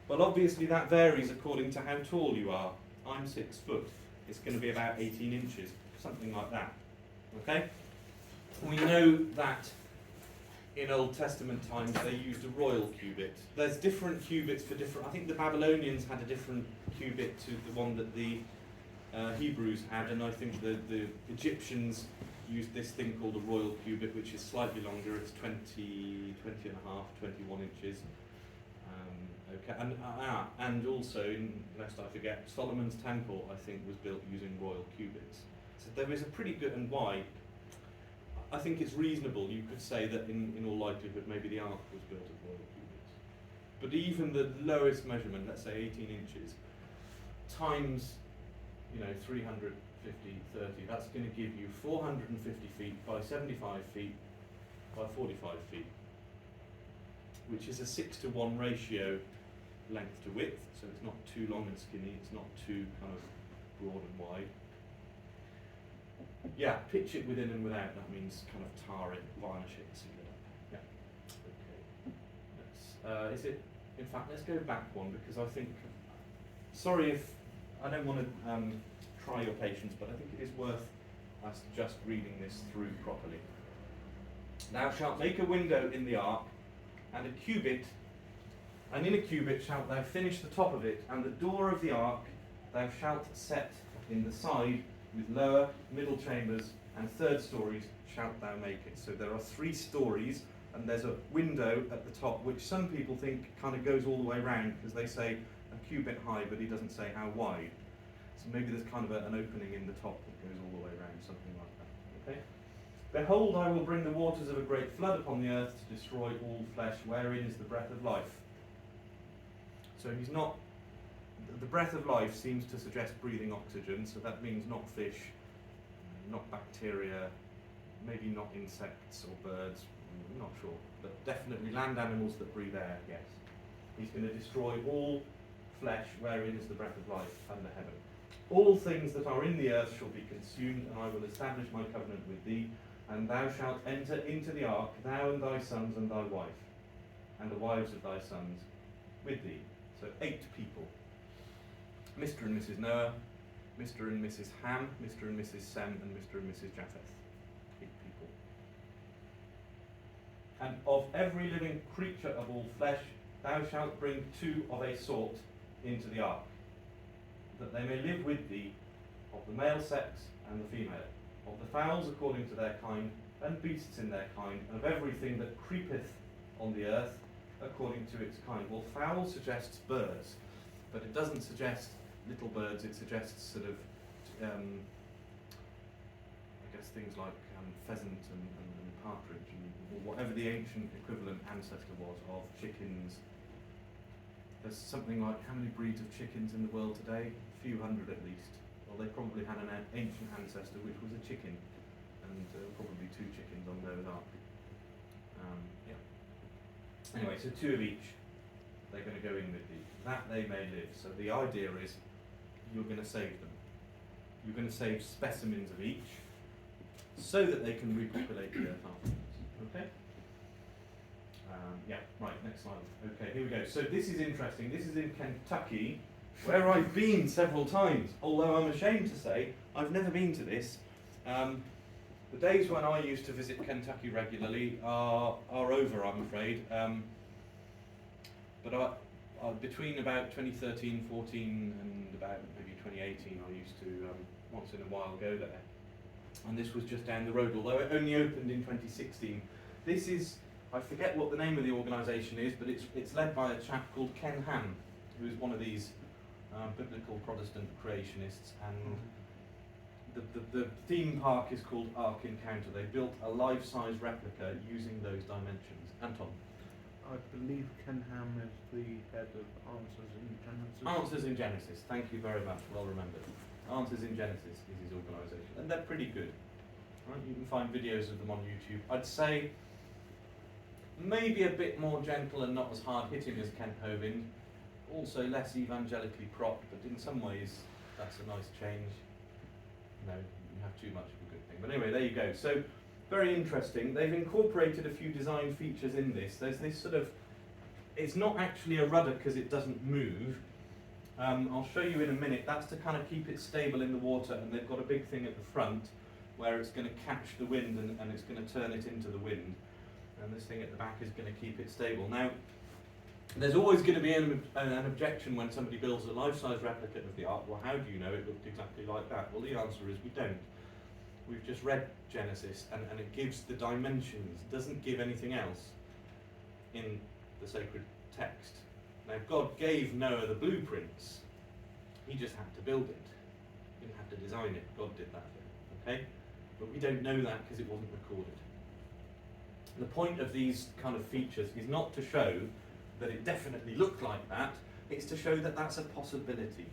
Well, obviously that varies according to how tall you are. I'm 6 foot. It's going to be about 18 inches, something like that. Okay? We know that in Old Testament times they used a royal cubit. There's different cubits for different. I think the Babylonians had a different cubit to the one that the Hebrews had, and I think the Egyptians used this thing called a royal cubit, which is slightly longer. It's 20 and a half, 21 inches. Okay, and also, lest I forget, Solomon's temple, I think, was built using royal cubits. So there is a pretty good, and why? I think it's reasonable. You could say that in all likelihood, maybe the ark was built of royal cubits. But even the lowest measurement, let's say 18 inches, times 350, 30, that's going to give you 450 feet by 75 feet by 45 feet, which is a 6-to-1 ratio length to width, so it's not too long and skinny, it's not too kind of broad and wide. Yeah, pitch it within and without, that means kind of tar it, varnish it, seal it up. Yeah, okay. Is it, in fact, let's go back one, because I think, sorry if, I don't want to try your patience, but I think it is worth us just reading this through properly. Thou shalt make a window in the ark, and a cubit, and in a cubit shalt thou finish the top of it, and the door of the ark thou shalt set in the side with lower, middle chambers, and third stories shalt thou make it. So there are 3 stories, and there's a window at the top, which some people think kind of goes all the way around, because they say a cubit high, but he doesn't say how wide. So maybe there's kind of an opening in the top that goes all the way around, something like that. Okay? Behold, I will bring the waters of a great flood upon the earth to destroy all flesh, wherein is the breath of life. So he's not, the breath of life seems to suggest breathing oxygen, so that means not fish, not bacteria, maybe not insects or birds, I'm not sure, but definitely land animals that breathe air, yes. He's going to destroy all flesh, wherein is the breath of life under heaven. All things that are in the earth shall be consumed, and I will establish my covenant with thee, and thou shalt enter into the ark, thou and thy sons and thy wife, and the wives of thy sons with thee. So 8 people. Mr. and Mrs. Noah, Mr. and Mrs. Ham, Mr. and Mrs. Sem, and Mr. and Mrs. Japheth. 8 people. And of every living creature of all flesh, thou shalt bring 2 of a sort into the ark, that they may live with thee, of the male sex and the female, of the fowls according to their kind, and beasts in their kind, and of everything that creepeth on the earth according to its kind. Well, fowl suggests birds, but it doesn't suggest little birds, it suggests sort of, I guess, things like pheasant and partridge, or whatever the ancient equivalent ancestor was of chickens. There's something like, how many breeds of chickens in the world today? A few hundred at least. Well, they probably had an ancient ancestor which was a chicken, and probably 2 chickens on Noah's Ark. Yeah. Anyway, so 2 of each, they're going to go in with thee, that they may live. So the idea is, you're going to save them. You're going to save specimens of each, so that they can repopulate the earth afterwards. Okay? Yeah, right, next slide. Okay, here we go. So this is interesting. This is in Kentucky, where I've been several times, although I'm ashamed to say I've never been to this. The days when I used to visit Kentucky regularly are over, I'm afraid. But between about 2013, 14 and about maybe 2018, I used to once in a while go there. And this was just down the road, although it only opened in 2016. This is, I forget what the name of the organisation is, but it's led by a chap called Ken Ham, who is one of these biblical Protestant creationists, and the theme park is called Ark Encounter. They built a life-size replica using those dimensions. Anton? I believe Ken Ham is the head of Answers in Genesis. Answers in Genesis, thank you very much, well remembered. Answers in Genesis is his organisation, and they're pretty good. Right? You can find videos of them on YouTube. I'd say maybe a bit more gentle and not as hard-hitting as Kent Hovind, also less evangelically propped, but in some ways that's a nice change. No, you have too much of a good thing. But anyway, there you go. So, very interesting. They've incorporated a few design features in this. There's this sort of, it's not actually a rudder because it doesn't move. I'll show you in a minute. That's to kind of keep it stable in the water, and they've got a big thing at the front. where it's going to catch the wind and it's going to turn it into the wind, and this thing at the back is going to keep it stable. Now, there's always going to be an objection when somebody builds a life-size replica of the ark. Well, how do you know it looked exactly like that? Well, the answer is we don't. We've just read Genesis, and it gives the dimensions, doesn't give anything else in the sacred text. Now, God gave Noah the blueprints. He just had to build it. He didn't have to design it. God did that for him, okay? But we don't know that because it wasn't recorded. The point of these kind of features is not to show that it definitely looked like that, it's to show that that's a possibility.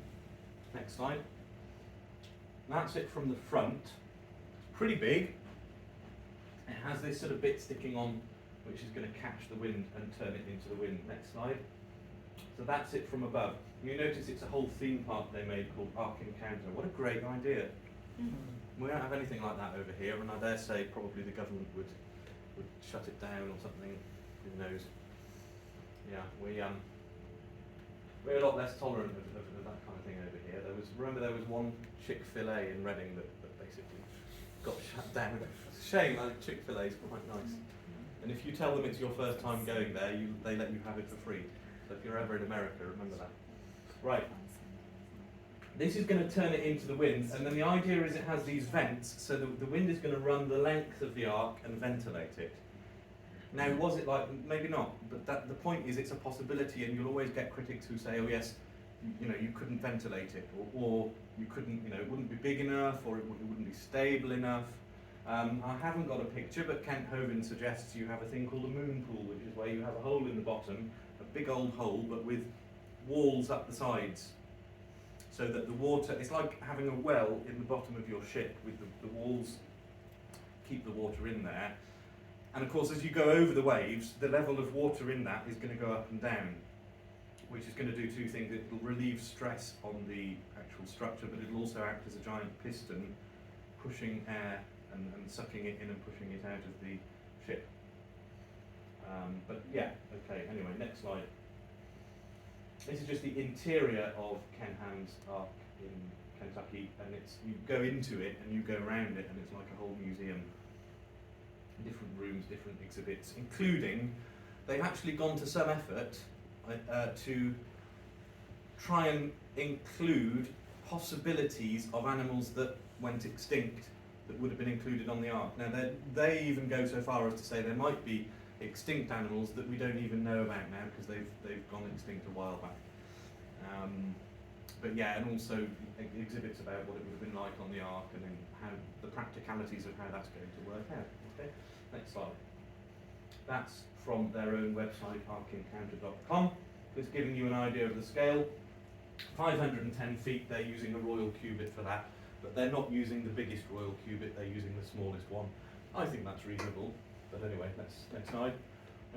Next slide. That's it from the front. It's pretty big. It has this sort of bit sticking on which is going to catch the wind and turn it into the wind. Next slide. So that's it from above. You notice it's a whole theme park they made called Ark Encounter. What a great idea. We don't have anything like that over here, and I dare say probably the government would shut it down or something. Who knows? Yeah, we're a lot less tolerant of that kind of thing over here. Remember there was one Chick-fil-A in Reading that basically got shut down. It's a shame. Chick-fil-A is quite nice. And if you tell them it's your first time going there, they let you have it for free. So if you're ever in America, remember that. Right. This is going to turn it into the wind, and then the idea is it has these vents, so the wind is going to run the length of the ark and ventilate it. Now, was it like, maybe not, but the point is it's a possibility, and you'll always get critics who say, oh yes, you couldn't ventilate it, or you couldn't, it wouldn't be big enough, or it wouldn't be stable enough. I haven't got a picture, but Kent Hovind suggests you have a thing called a moon pool, which is where you have a hole in the bottom, a big old hole, but with walls up the sides, so that the water, it's like having a well in the bottom of your ship, with the walls keep the water in there. And of course, as you go over the waves, the level of water in that is going to go up and down, which is going to do two things. It will relieve stress on the actual structure, but it will also act as a giant piston, pushing air and sucking it in and pushing it out of the ship. But yeah, okay, anyway, next slide. This is just the interior of Ken Ham's Ark in Kentucky, and you go into it and you go around it, and it's like a whole museum. Different rooms, different exhibits, including, they've actually gone to some effort to try and include possibilities of animals that went extinct that would have been included on the Ark. Now, they even go so far as to say there might be extinct animals that we don't even know about now because they've gone extinct a while back. But yeah, and also exhibits about what it would have been like on the Ark and then how the practicalities of how that's going to work out. Okay, next slide. That's from their own website, arkencounter.com. It's giving you an idea of the scale. 510 feet, they're using a royal cubit for that, but they're not using the biggest royal cubit, they're using the smallest one. I think that's reasonable, but anyway, next slide.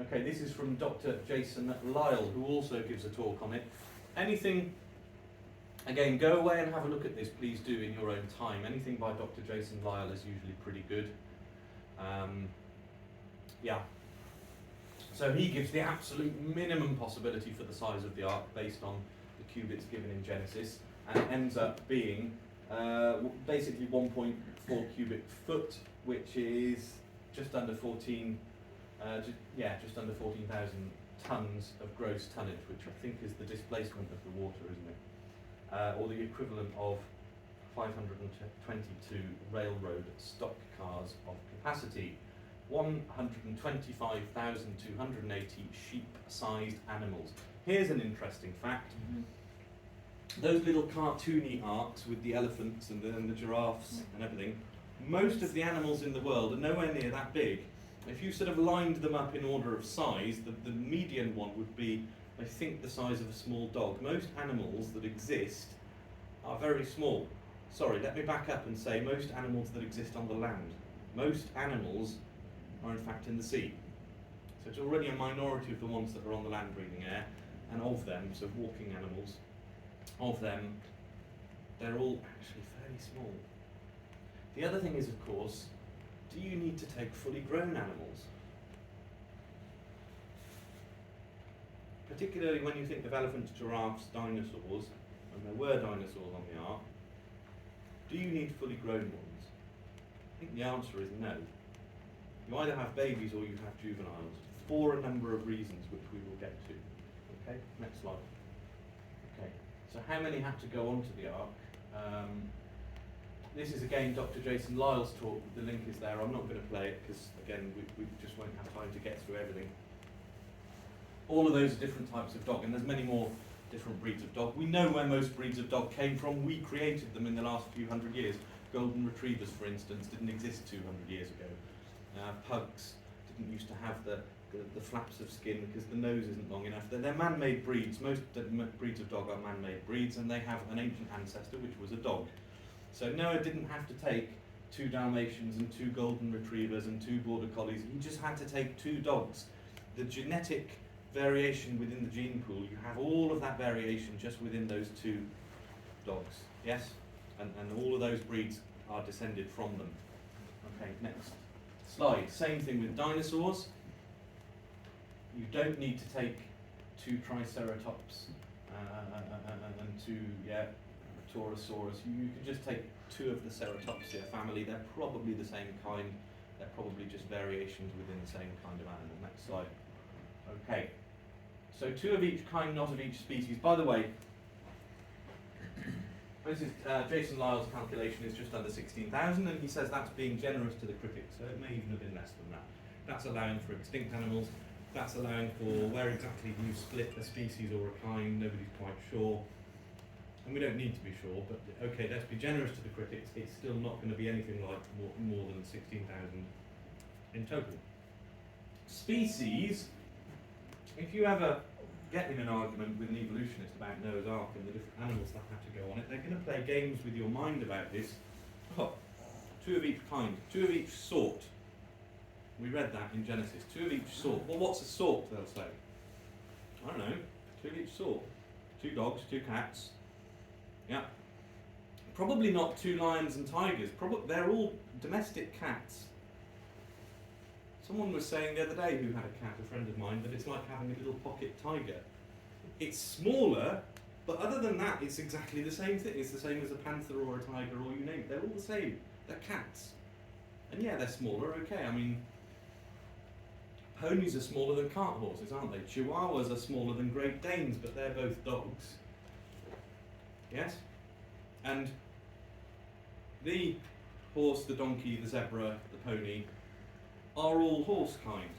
Okay, this is from Dr. Jason Lyle, who also gives a talk on it. Anything, again, go away and have a look at this, please do, in your own time. Anything by Dr. Jason Lyle is usually pretty good. Yeah. So he gives the absolute minimum possibility for the size of the ark based on the cubits given in Genesis, and it ends up being basically 1.4 cubic foot, which is just under 14, just under 14,000 tons of gross tonnage, which I think is the displacement of the water, isn't it? Or the equivalent of 522 railroad stock cars of capacity. 125,280 sheep-sized animals. Here's an interesting fact. Those little cartoony arks with the elephants and the giraffes and everything, most of the animals in the world are nowhere near that big. If you sort of lined them up in order of size, the median one would be, I think, the size of a small dog. Most animals that exist are very small. Sorry, let me back up and say most animals that exist on the land. Most animals are in fact in the sea. So it's already a minority of the ones that are on the land breathing air, and of them, so walking animals, of them, they're all actually fairly small. The other thing is, of course, do you need to take fully grown animals? Particularly when you think of elephants, giraffes, dinosaurs, and there were dinosaurs on the Ark, do you need fully grown ones? think the answer is no. You either have babies or you have juveniles, for a number of reasons which we will get to. Okay, next slide. Okay, so how many had to go onto the ark? This is again Dr. Jason Lyle's talk. The link is there. I'm not going to play it because again we just won't have time to get through everything. All of those are different types of dog, and there's many more different breeds of dog. We know where most breeds of dog came from. We created them in the last few hundred years. Golden retrievers, for instance, didn't exist 200 years ago. Pugs didn't used to have the flaps of skin because the nose isn't long enough. They're man-made breeds. Most breeds of dog are man-made breeds, and they have an ancient ancestor, which was a dog. So Noah didn't have to take 2 Dalmatians and 2 Golden Retrievers and 2 Border Collies. He just had to take 2 dogs. The genetic variation within the gene pool, you have all of that variation just within those 2 dogs. Yes? And all of those breeds are descended from them. Okay, next slide. Same thing with dinosaurs. You don't need to take 2 Triceratops and 2 Torosaurus. You could just take 2 of the Ceratopsia family. They're probably the same kind. They're probably just variations within the same kind of animal. Next slide. Okay. So 2 of each kind, not of each species. By the way, this is Jason Lyle's calculation is just under 16,000, and he says that's being generous to the critics, so it may even have been less than that. That's allowing for extinct animals. That's allowing for where exactly do you split a species or a kind, nobody's quite sure. And we don't need to be sure, but okay, let's be generous to the critics. It's still not going to be anything like more than 16,000 in total. Species, if you ever get in an argument with an evolutionist about Noah's Ark and the different animals that have to go on it, they're going to play games with your mind about this. Oh, 2 of each kind, 2 of each sort. We read that in Genesis, 2 of each sort. Well, what's a sort, they'll say? I don't know, 2 of each sort. 2 dogs, 2 cats. Yeah. Probably not 2 lions and tigers. They're all domestic cats. Someone was saying the other day who had a cat, a friend of mine, that it's like having a little pocket tiger. It's smaller, but other than that, it's exactly the same thing. It's the same as a panther or a tiger or you name it. They're all the same. They're cats. And yeah, they're smaller, okay. I mean, ponies are smaller than cart horses, aren't they? Chihuahuas are smaller than Great Danes, but they're both dogs. Yes? And the horse, the donkey, the zebra, the pony are all horse kind.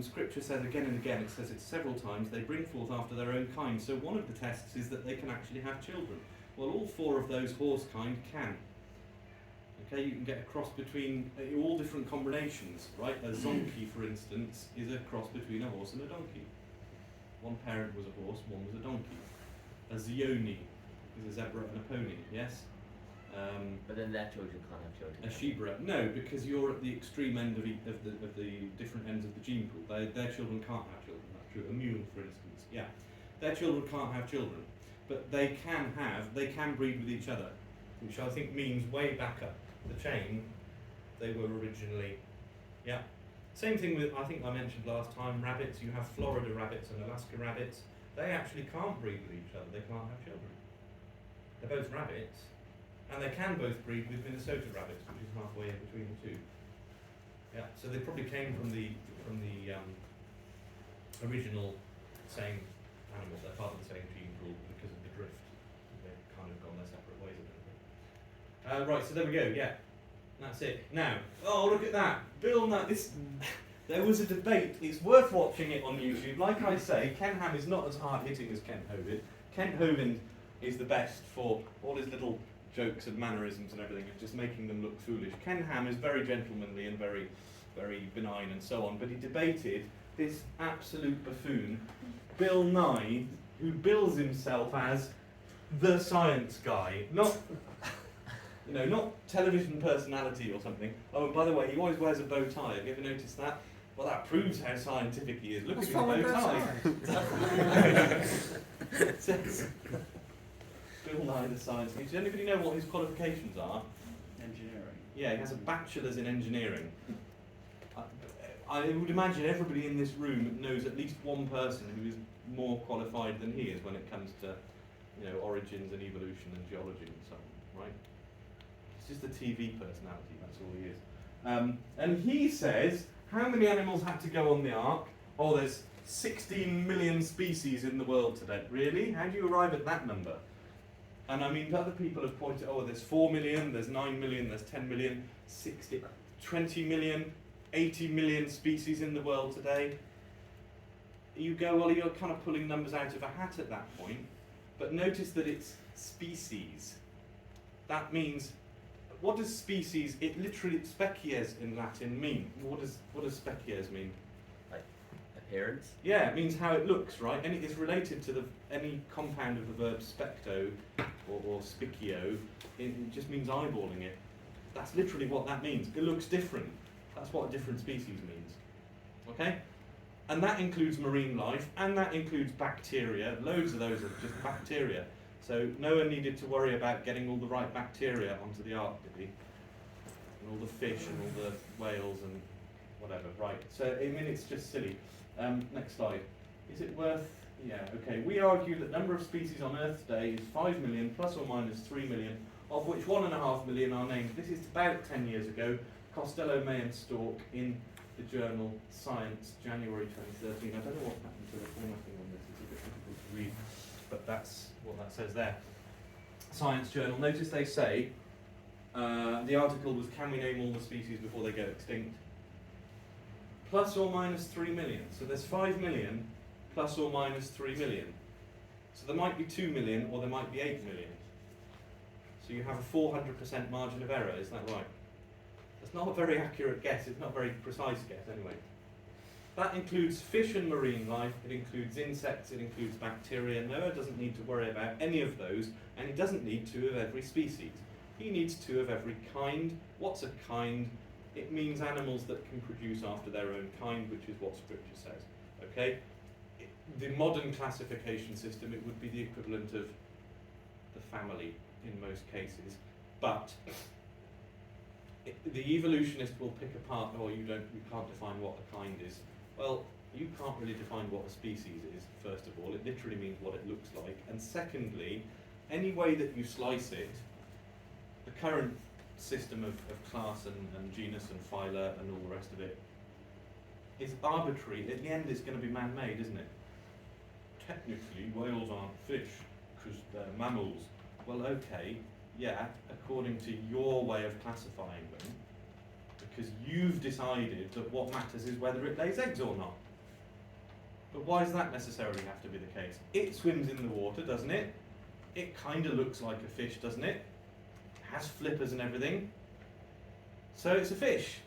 Scripture says again and again, it says it several times, they bring forth after their own kind. So one of the tests is that they can actually have children. Well, all 4 of those horse kind can. Okay, you can get a cross between all different combinations, right? A zonkey, for instance, is a cross between a horse and a donkey. One parent was a horse, one was a donkey. A zioni is a zebra and a pony, yes? But then their children can't have children. A shebra, no, because you're at the extreme end of the different ends of the gene pool. Their children can't have children, that's true. A mule, for instance, yeah. Their children can't have children, but they can breed with each other, which I think means way back up the chain, they were originally, yeah. Same thing with, I think I mentioned last time, rabbits. You have Florida rabbits and Alaska rabbits. They actually can't breed with each other. They can't have children. They're both rabbits, and they can both breed with Minnesota rabbits, which is halfway in between the 2. Yeah, so they probably came from the original same animals. They're part of the same gene pool because of the drift. They've kind of gone their separate ways a little bit. Right, so there we go. Yeah, that's it. Now, oh look at that, Bill. This. There was a debate. It's worth watching it on YouTube. Like I say, Ken Ham is not as hard-hitting as Kent Hovind. Kent Hovind is the best for all his little jokes and mannerisms and everything, and just making them look foolish. Ken Ham is very gentlemanly and very, very benign and so on, but he debated this absolute buffoon, Bill Nye, who bills himself as the science guy, not television personality or something. Oh, and by the way, he always wears a bow tie. Have you ever noticed that? Well, that proves how scientific he is. Look at his bow tie. It says, Bill Nye, the science guy. Does anybody know what his qualifications are? Engineering. Yeah, he has a bachelor's in engineering. I would imagine everybody in this room knows at least one person who is more qualified than he is when it comes to, origins and evolution and geology and so on, right? He's just a TV personality, that's all he is. And he says, how many animals had to go on the ark? Oh, there's 16 million species in the world today. Really? How do you arrive at that number? And I mean, other people have pointed, oh, there's 4 million, there's 9 million, there's 10 million, 60, 20 million, 80 million species in the world today. You go, well, you're kind of pulling numbers out of a hat at that point. But notice that it's species. That means, what does species, it literally, species in Latin mean? What does species mean? Appearance? Yeah, it means how it looks, right? And it is related to any compound of the verb specto or spicio. It just means eyeballing it. That's literally what that means. It looks different. That's what a different species means. Okay? And that includes marine life, and that includes bacteria. Loads of those are just bacteria. So Noah needed to worry about getting all the right bacteria onto the ark, did he? And all the fish and all the whales and whatever. Right. So I mean, it's just silly. Next slide. Is it worth? Yeah. Okay. We argue that number of species on Earth today is 5 million plus or minus 3 million, of which 1.5 million are named. This is about 10 years ago. Costello, May and Stork in the journal Science, January 2013. I don't know what happened to the formatting on this. It's a bit difficult to read, but that's what that says there. Science journal. Notice they say the article was, can we name all the species before they go extinct? Plus or minus 3 million. So there's 5 million plus or minus 3 million. So there might be 2 million or there might be 8 million. So you have a 400% margin of error, is that right? That's not a very accurate guess, it's not a very precise guess anyway. That includes fish and marine life, it includes insects, it includes bacteria. Noah doesn't need to worry about any of those, and he doesn't need 2 of every species. He needs 2 of every kind. What's a kind? It means animals that can produce after their own kind, which is what Scripture says. Okay? The modern classification system, it would be the equivalent of the family in most cases. But the evolutionist will pick apart, oh, you can't define what a kind is. Well, you can't really define what a species is, first of all. It literally means what it looks like. And secondly, any way that you slice it, the current system of class and genus and phyla and all the rest of it is arbitrary. At the end it's going to be man-made, isn't it? Technically, whales aren't fish because they're mammals. Well, okay, yeah, according to your way of classifying them, because you've decided that what matters is whether it lays eggs or not. But why does that necessarily have to be the case? It swims in the water, doesn't it? It kind of looks like a fish, doesn't it? Has flippers and everything, so it's a fish.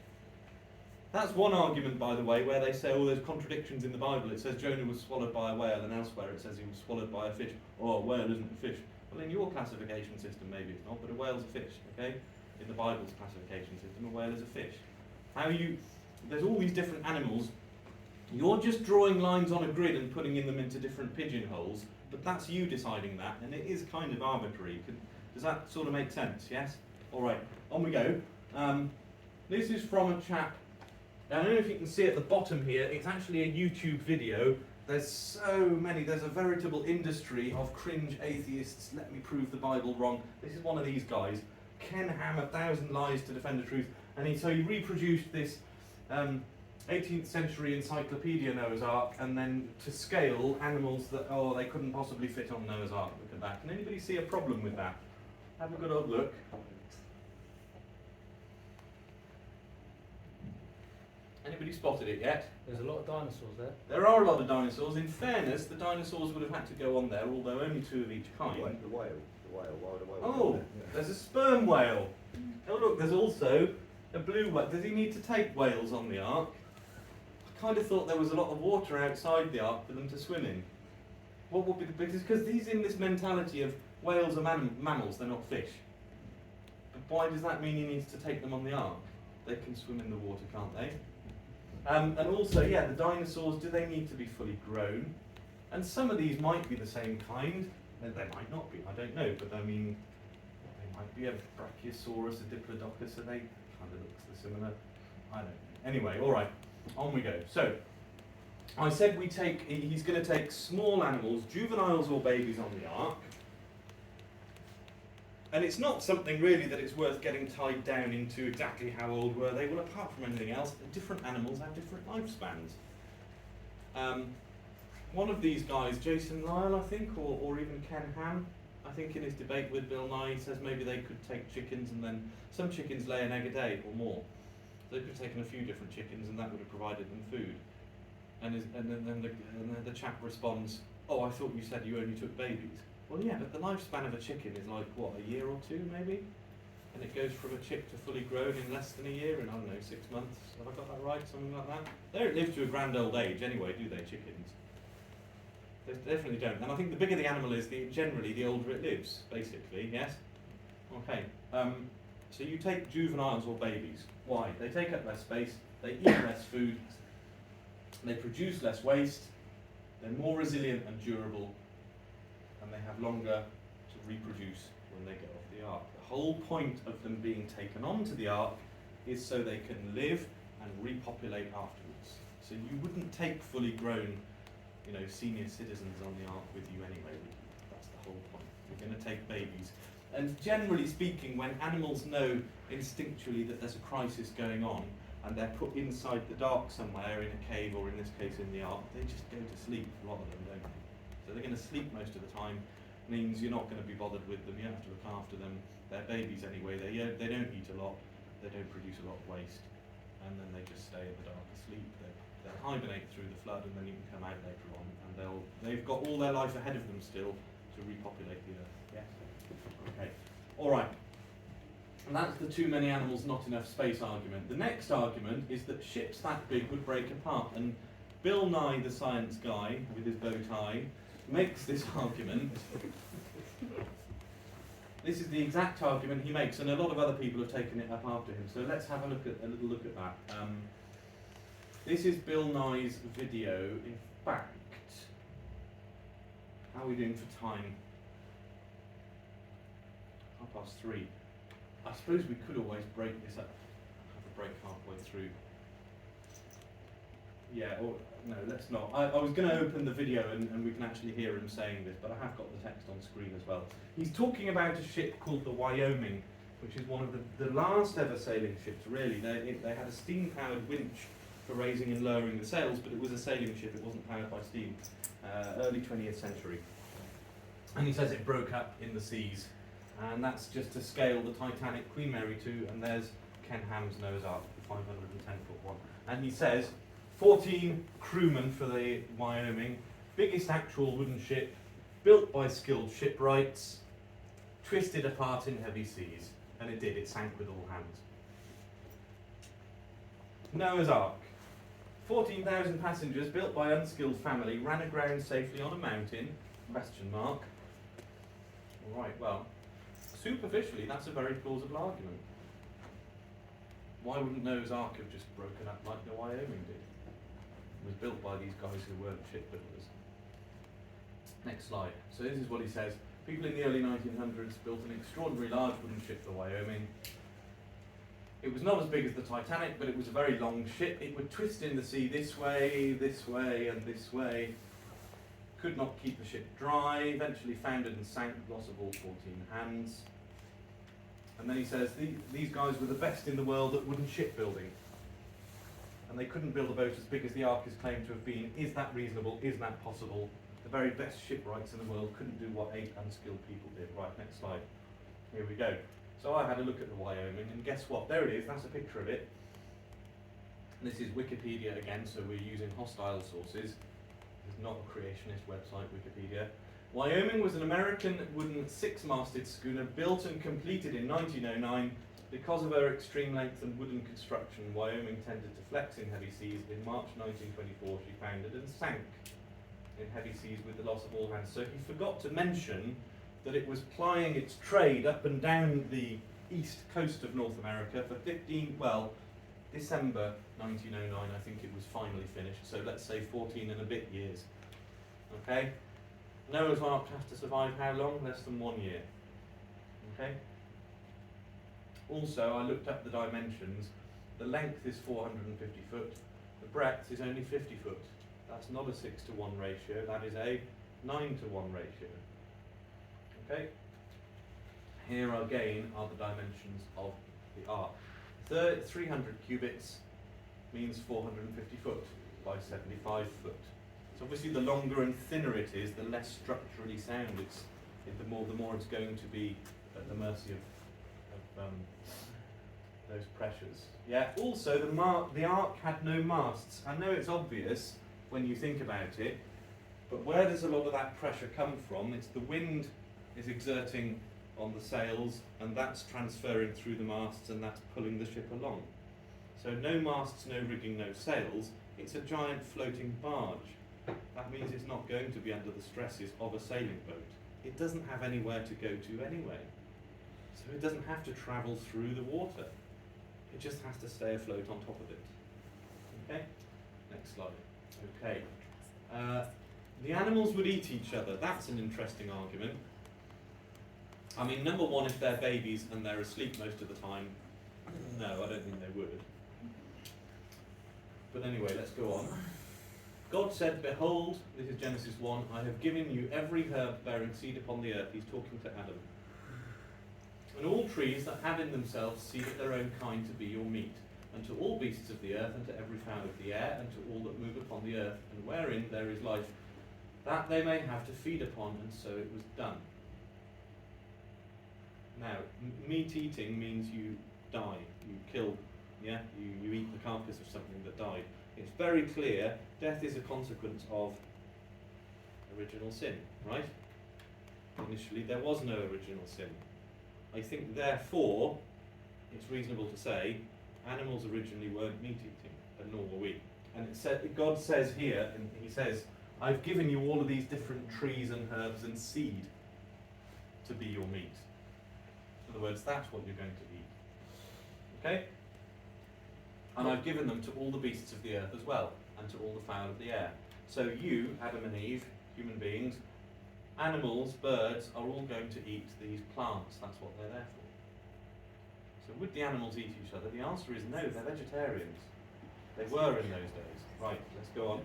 That's one argument, by the way, where they say, oh, there's contradictions in the Bible. It says Jonah was swallowed by a whale, and elsewhere it says he was swallowed by a fish. Oh, a whale isn't a fish. Well, in your classification system, maybe it's not, but a whale's a fish, okay? In the Bible's classification system, a whale is a fish. There's all these different animals. You're just drawing lines on a grid and putting them into different pigeonholes, but that's you deciding that, and it is kind of arbitrary. Does that sort of make sense, yes? All right, on we go. This is from a chap, I don't know if you can see at the bottom here, it's actually a YouTube video. There's so many, there's a veritable industry of cringe atheists, let me prove the Bible wrong. This is one of these guys, Ken Ham, 1,000 lies to defend the truth. And so he reproduced this 18th century encyclopedia Noah's Ark, and then to scale animals that, oh, they couldn't possibly fit on Noah's Ark. Look at that. Can anybody see a problem with that? Have a good old look. Anybody spotted it yet? There's a lot of dinosaurs there. There are a lot of dinosaurs. In fairness, the dinosaurs would have had to go on there, although only 2 of each kind. The whale. Why the whale? Oh, there's a sperm whale. Oh look, there's also a blue whale. Does he need to take whales on the ark? I kind of thought there was a lot of water outside the ark for them to swim in. What would be the biggest? Because he's in this mentality of whales are mammals, they're not fish. But why does that mean he needs to take them on the ark? They can swim in the water, can't they? And also, yeah, the dinosaurs, do they need to be fully grown? And some of these might be the same kind, and they might not be, I don't know, but I mean, they might be a Brachiosaurus, a Diplodocus, so they kind of look similar. I don't know. Anyway, all right, on we go. So, I said he's going to take small animals, juveniles or babies on the ark, And it's not something really that it's worth getting tied down into exactly how old were they. Well, apart from anything else, different animals have different lifespans. One of these guys, Jason Lyle, I think, or even Ken Ham, I think in his debate with Bill Nye, he says maybe they could take chickens, and then some chickens lay an egg a day or more. So they could have taken a few different chickens, and that would have provided them food. And then the chap responds, "Oh, I thought you said you only took babies." Well, yeah, but the lifespan of a chicken is like, what, a year or two maybe? And it goes from a chick to fully grown in less than a year, in, I don't know, 6 months. Have I got that right? Something like that? They don't live to a grand old age anyway, do they, chickens? They definitely don't. And I think the bigger the animal is, generally the older it lives, basically, yes? Okay, so you take juveniles or babies. Why? They take up less space, they eat less food, they produce less waste, they're more resilient and durable, and they have longer to reproduce when they get off the ark. The whole point of them being taken onto the ark is so they can live and repopulate afterwards. So you wouldn't take fully grown, senior citizens on the ark with you anyway. That's the whole point. You're going to take babies. And generally speaking, when animals know instinctually that there's a crisis going on, and they're put inside the dark somewhere in a cave, or in this case in the ark, they just go to sleep, a lot of them, don't they? So they're going to sleep most of the time, means you're not going to be bothered with them, you don't have to look after them. They're babies anyway, they don't eat a lot, they don't produce a lot of waste, and then they just stay in the dark asleep. They'll hibernate through the flood, and then you can come out later on, and they've got all their life ahead of them still to repopulate the earth. Yes? Okay. Alright. And that's the too many animals, not enough space argument. The next argument is that ships that big would break apart, and Bill Nye, the science guy with his bow tie, makes this argument. This is the exact argument he makes, and a lot of other people have taken it up after him. So let's have a little look at that. This is Bill Nye's video. In fact, how are we doing for time? 3:30. I suppose we could always break this up, have a break halfway through. Yeah, or no, let's not. I was going to open the video and we can actually hear him saying this, but I have got the text on screen as well. He's talking about a ship called the Wyoming, which is one of the last ever sailing ships, really. They had a steam-powered winch for raising and lowering the sails, but it was a sailing ship, it wasn't powered by steam. Early 20th century. And he says it broke up in the seas. And that's just to scale the Titanic Queen Mary 2, and there's Ken Ham's Noah's Ark, the 510-foot one. And he says, 14 crewmen for the Wyoming, biggest actual wooden ship, built by skilled shipwrights, twisted apart in heavy seas. And it did, it sank with all hands. Noah's Ark, 14,000 passengers, built by unskilled family, ran aground safely on a mountain, ? All right, well, superficially, that's a very plausible argument. Why wouldn't Noah's Ark have just broken up like the Wyoming did? It was built by these guys who weren't shipbuilders. Next slide. So this is what he says. People in the early 1900s built an extraordinary large wooden ship, the Wyoming. It was not as big as the Titanic, but it was a very long ship. It would twist in the sea this way, and this way. Could not keep the ship dry, eventually foundered and sank, loss of all 14 hands. And then he says, these guys were the best in the world at wooden shipbuilding. And they couldn't build a boat as big as the Ark is claimed to have been. Is that reasonable? Is that possible? The very best shipwrights in the world couldn't do what 8 unskilled people did. Right, next slide. Here we go. So I had a look at the Wyoming, and guess what? There it is, that's a picture of it. And this is Wikipedia again, so we're using hostile sources. It's not a creationist website, Wikipedia. Wyoming was an American wooden 6-masted schooner built and completed in 1909. Because of her extreme length and wooden construction, Wyoming tended to flex in heavy seas. In March 1924, she foundered and sank in heavy seas with the loss of all hands. So he forgot to mention that it was plying its trade up and down the east coast of North America for December 1909, I think it was finally finished, so let's say 14 and a bit years. Okay? Noah's Ark has to survive how long? Less than 1 year. Okay? Also, I looked up the dimensions. The length is 450 foot, the breadth is only 50 foot. That's not a 6-to-1 ratio, that is a 9-to-1 ratio. Okay? here again are the dimensions of the ark. 300 cubits means 450 foot by 75 foot. So obviously the longer and thinner it is, the less structurally sound the more it's going to be at the mercy of those pressures. Yeah. Also, the ark had no masts. I know it's obvious when you think about it, but where does a lot of that pressure come from? It's the wind is exerting on the sails, and that's transferring through the masts, and that's pulling the ship along. So no masts, no rigging, no sails. It's a giant floating barge. That means it's not going to be under the stresses of a sailing boat. It doesn't have anywhere to go to anyway. So it doesn't have to travel through the water. It just has to stay afloat on top of it. Okay? Next slide. Okay. The animals would eat each other. That's an interesting argument. I mean, number one, if they're babies and they're asleep most of the time, no, I don't think they would. But anyway, let's go on. God said, behold, this is Genesis 1, I have given you every herb bearing seed upon the earth. He's talking to Adam. And all trees that have in themselves seed of their own kind to be your meat, and to all beasts of the earth, and to every fowl of the air, and to all that move upon the earth, and wherein there is life, that they may have to feed upon, and so it was done. Now, meat eating means you die, you kill, yeah? You eat the carcass of something that died. It's very clear, death is a consequence of original sin, right? Initially there was no original sin. I think therefore, it's reasonable to say, animals originally weren't meat eating, and nor were we. And God says here, and he says, I've given you all of these different trees and herbs and seed to be your meat. In other words, that's what you're going to eat. Okay? And I've given them to all the beasts of the earth as well, and to all the fowl of the air. So you, Adam and Eve, human beings, animals, birds, are all going to eat these plants. That's what they're there for. So would the animals eat each other? The answer is no, they're vegetarians. They were in those days. Right, let's go on.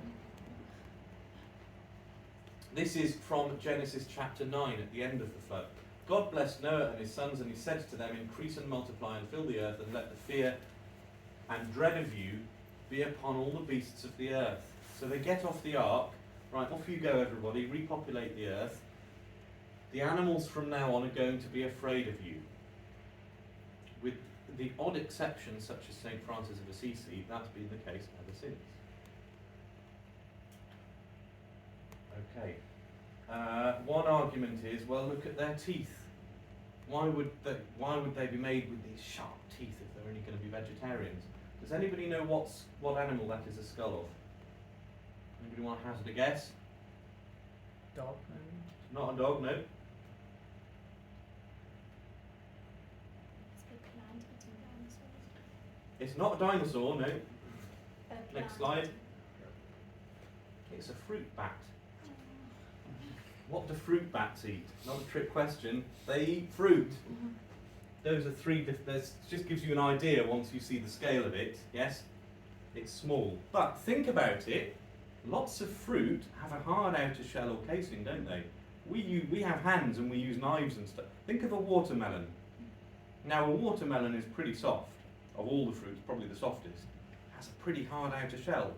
This is from Genesis chapter 9 at the end of the flood. God blessed Noah and his sons, and he said to them, increase and multiply and fill the earth, and let the fear and dread of you be upon all the beasts of the earth. So they get off the ark, right, off you go everybody, repopulate the earth. The animals from now on are going to be afraid of you. With the odd exceptions such as St. Francis of Assisi, that's been the case ever since. Okay. One argument is, well, look at their teeth. Why would they be made with these sharp teeth if they're only going to be vegetarians? Does anybody know what animal that is a skull of? Anybody want to hazard a guess? Dog, maybe? It's not a dog, no. It's not a dinosaur, no. Next slide. It's a fruit bat. What do fruit bats eat? Not a trick question. They eat fruit. Those are three this just gives you an idea once you see the scale of it, yes? It's small. But think about it. Lots of fruit have a hard outer shell or casing, don't they? We have hands and we use knives and stuff. Think of a watermelon. Now a watermelon is pretty soft. Of all the fruits, probably the softest. It has a pretty hard outer shell.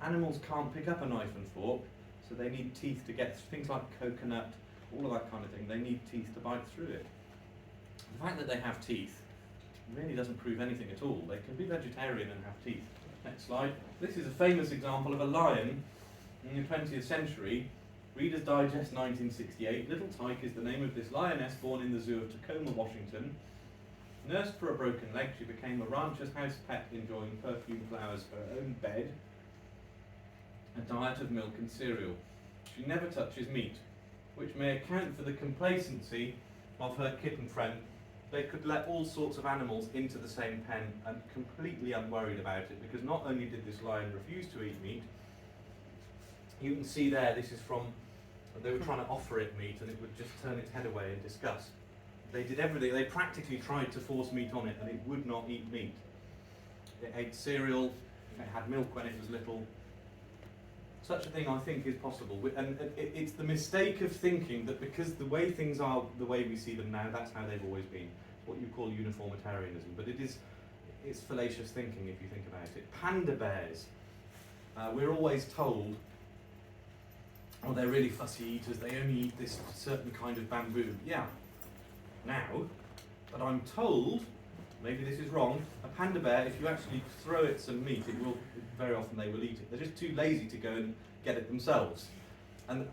Animals can't pick up a knife and fork, so they need teeth to get things like coconut, all of that kind of thing. They need teeth to bite through it. The fact that they have teeth really doesn't prove anything at all. They can be vegetarian and have teeth. Next slide. This is a famous example of a lion in the 20th century. Reader's Digest 1968. Little Tyke is the name of this lioness born in the zoo of Tacoma, Washington. Nursed for a broken leg, she became a rancher's house pet, enjoying perfume flowers for her own bed, a diet of milk and cereal. She never touches meat, which may account for the complacency of her kitten friend. They could let all sorts of animals into the same pen and completely unworried about it, because not only did this lion refuse to eat meat, you can see there, this is from, they were trying to offer it meat and it would just turn its head away in disgust. They did everything, they practically tried to force meat on it and it would not eat meat. It ate cereal, it had milk when it was little. Such a thing, I think, is possible. And it's the mistake of thinking that because the way things are, the way we see them now, that's how they've always been. It's what you call uniformitarianism. But it's fallacious thinking if you think about it. Panda bears. We're always told, oh, they're really fussy eaters, they only eat this certain kind of bamboo. Yeah, now, but I'm told, maybe this is wrong, a panda bear, if you actually throw it some meat, very often they will eat it. They're just too lazy to go and get it themselves. And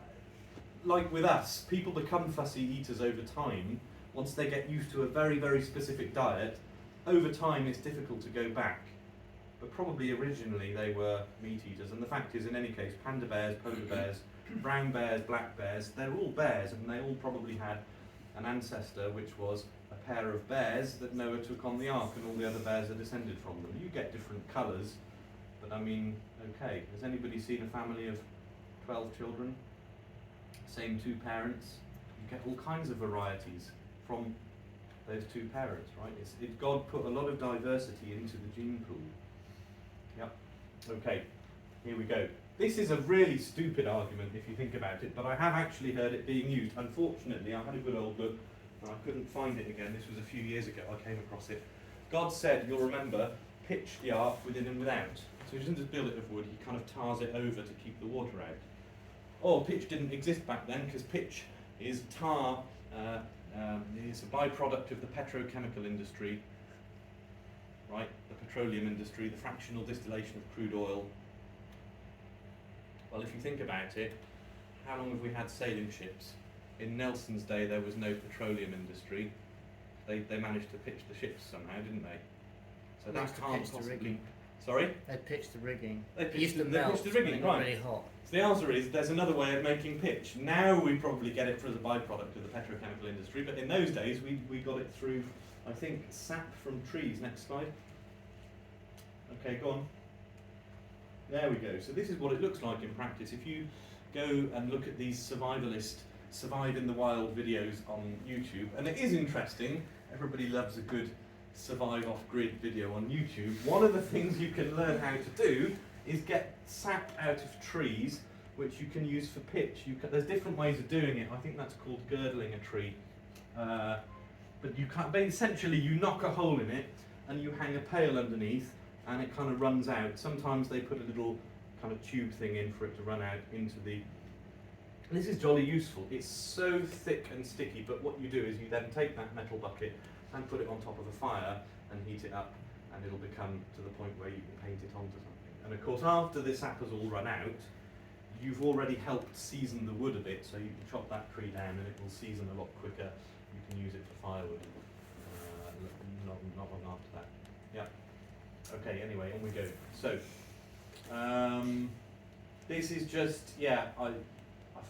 like with us, people become fussy eaters over time. Once they get used to a very, very specific diet, over time it's difficult to go back. But probably originally they were meat eaters. And the fact is, in any case, panda bears, polar bears, brown bears, black bears, they're all bears, and they all probably had an ancestor which was a pair of bears that Noah took on the ark, and all the other bears are descended from them. You get different colours, but I mean, okay, has anybody seen a family of 12 children? Same two parents? You get all kinds of varieties from those two parents, right? God put a lot of diversity into the gene pool. Yep. Okay, here we go. This is a really stupid argument if you think about it, but I have actually heard it being used. Unfortunately, I had a good old look and I couldn't find it again. This was a few years ago I came across it. God said, you'll remember, pitch the ark within and without. So he doesn't just build it of wood, he kind of tars it over to keep the water out. Oh, pitch didn't exist back then because pitch is tar, it's a byproduct of the petrochemical industry, right? The petroleum industry, the fractional distillation of crude oil. Well, if you think about it, how long have we had sailing ships? In Nelson's day, there was no petroleum industry. They managed to pitch the ships somehow, didn't they? So that can't possibly. Sorry? They pitched the rigging. They It used to pitched melt the rigging, when it got right? really hot. So the answer is there's another way of making pitch. Now we probably get it as a byproduct of the petrochemical industry, but in those days we got it through, I think, sap from trees. Next slide. Okay, go on. There we go. So this is what it looks like in practice. If you go and look at these survivalist, survive in the wild videos on YouTube, and it is interesting, everybody loves a good survive off-grid video on YouTube. One of the things you can learn how to do is get sap out of trees, which you can use for pitch. There's different ways of doing it. I think that's called girdling a tree. But you can't, but essentially you knock a hole in it and you hang a pail underneath and it kind of runs out. Sometimes they put a little kind of tube thing in for it to run out into the... This is jolly useful. It's so thick and sticky, but what you do is you then take that metal bucket and put it on top of a fire and heat it up, and it'll become to the point where you can paint it onto something. And of course, after the sap has all run out, you've already helped season the wood a bit, so you can chop that tree down and it will season a lot quicker. You can use it for firewood not long after that. Yeah. Okay, anyway, on we go. So, this is just, I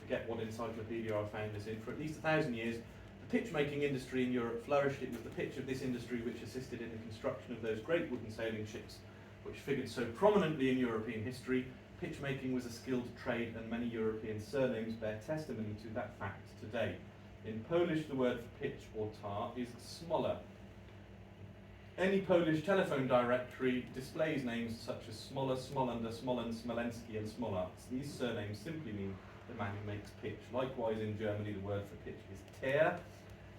forget what encyclopedia I found this in. For at least 1,000 years, the pitch-making industry in Europe flourished. It was the pitch of this industry which assisted in the construction of those great wooden sailing ships, which figured so prominently in European history. Pitch-making was a skilled trade, and many European surnames bear testimony to that fact today. In Polish, the word for pitch or tar is smola. Any Polish telephone directory displays names such as Smola, Smolander, Smolen, Smolenski, and Smolarz. These surnames simply mean the man who makes pitch. Likewise, in Germany, the word for pitch is Teer,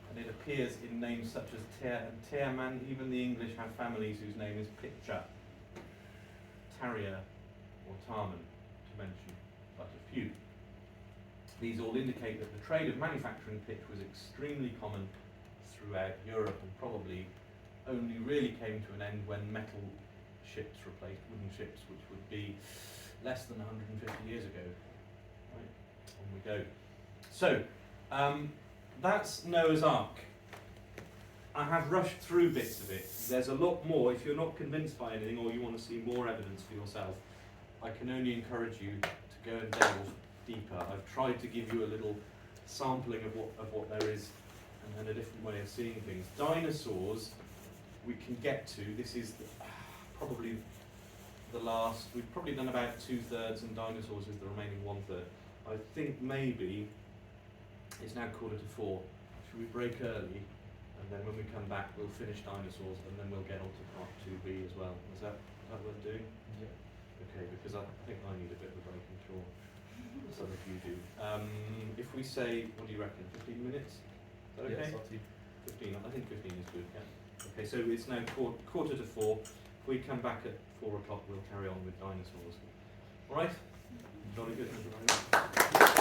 and it appears in names such as Teer and Teerman. Even the English have families whose name is Pitcher, Tarrier, or Tarman, to mention but a few. These all indicate that the trade of manufacturing pitch was extremely common throughout Europe, and probably only really came to an end when metal ships replaced wooden ships, which would be less than 150 years ago. Right, on we go. So, that's Noah's Ark. I have rushed through bits of it. There's a lot more. If you're not convinced by anything or you want to see more evidence for yourself, I can only encourage you to go and delve deeper. I've tried to give you a little sampling of what there is and a different way of seeing things. Dinosaurs, we can get to. This is probably the last. We've probably done about 2/3, and dinosaurs is the remaining 1/3. I think maybe it's now 3:45. Should we break early? And then when we come back, we'll finish dinosaurs, and then we'll get on to part 2B as well. Is that worth doing? Yeah. Okay, because I think I need a bit of a break, I'm sure some of you do. If we say, what do you reckon, 15 minutes? Is that okay? Yes, not too. 15, I think 15 is good, yeah. Okay, so it's now quarter to 4. If we come back at 4 o'clock, we'll carry on with dinosaurs. All right? Jolly good, thank you very much.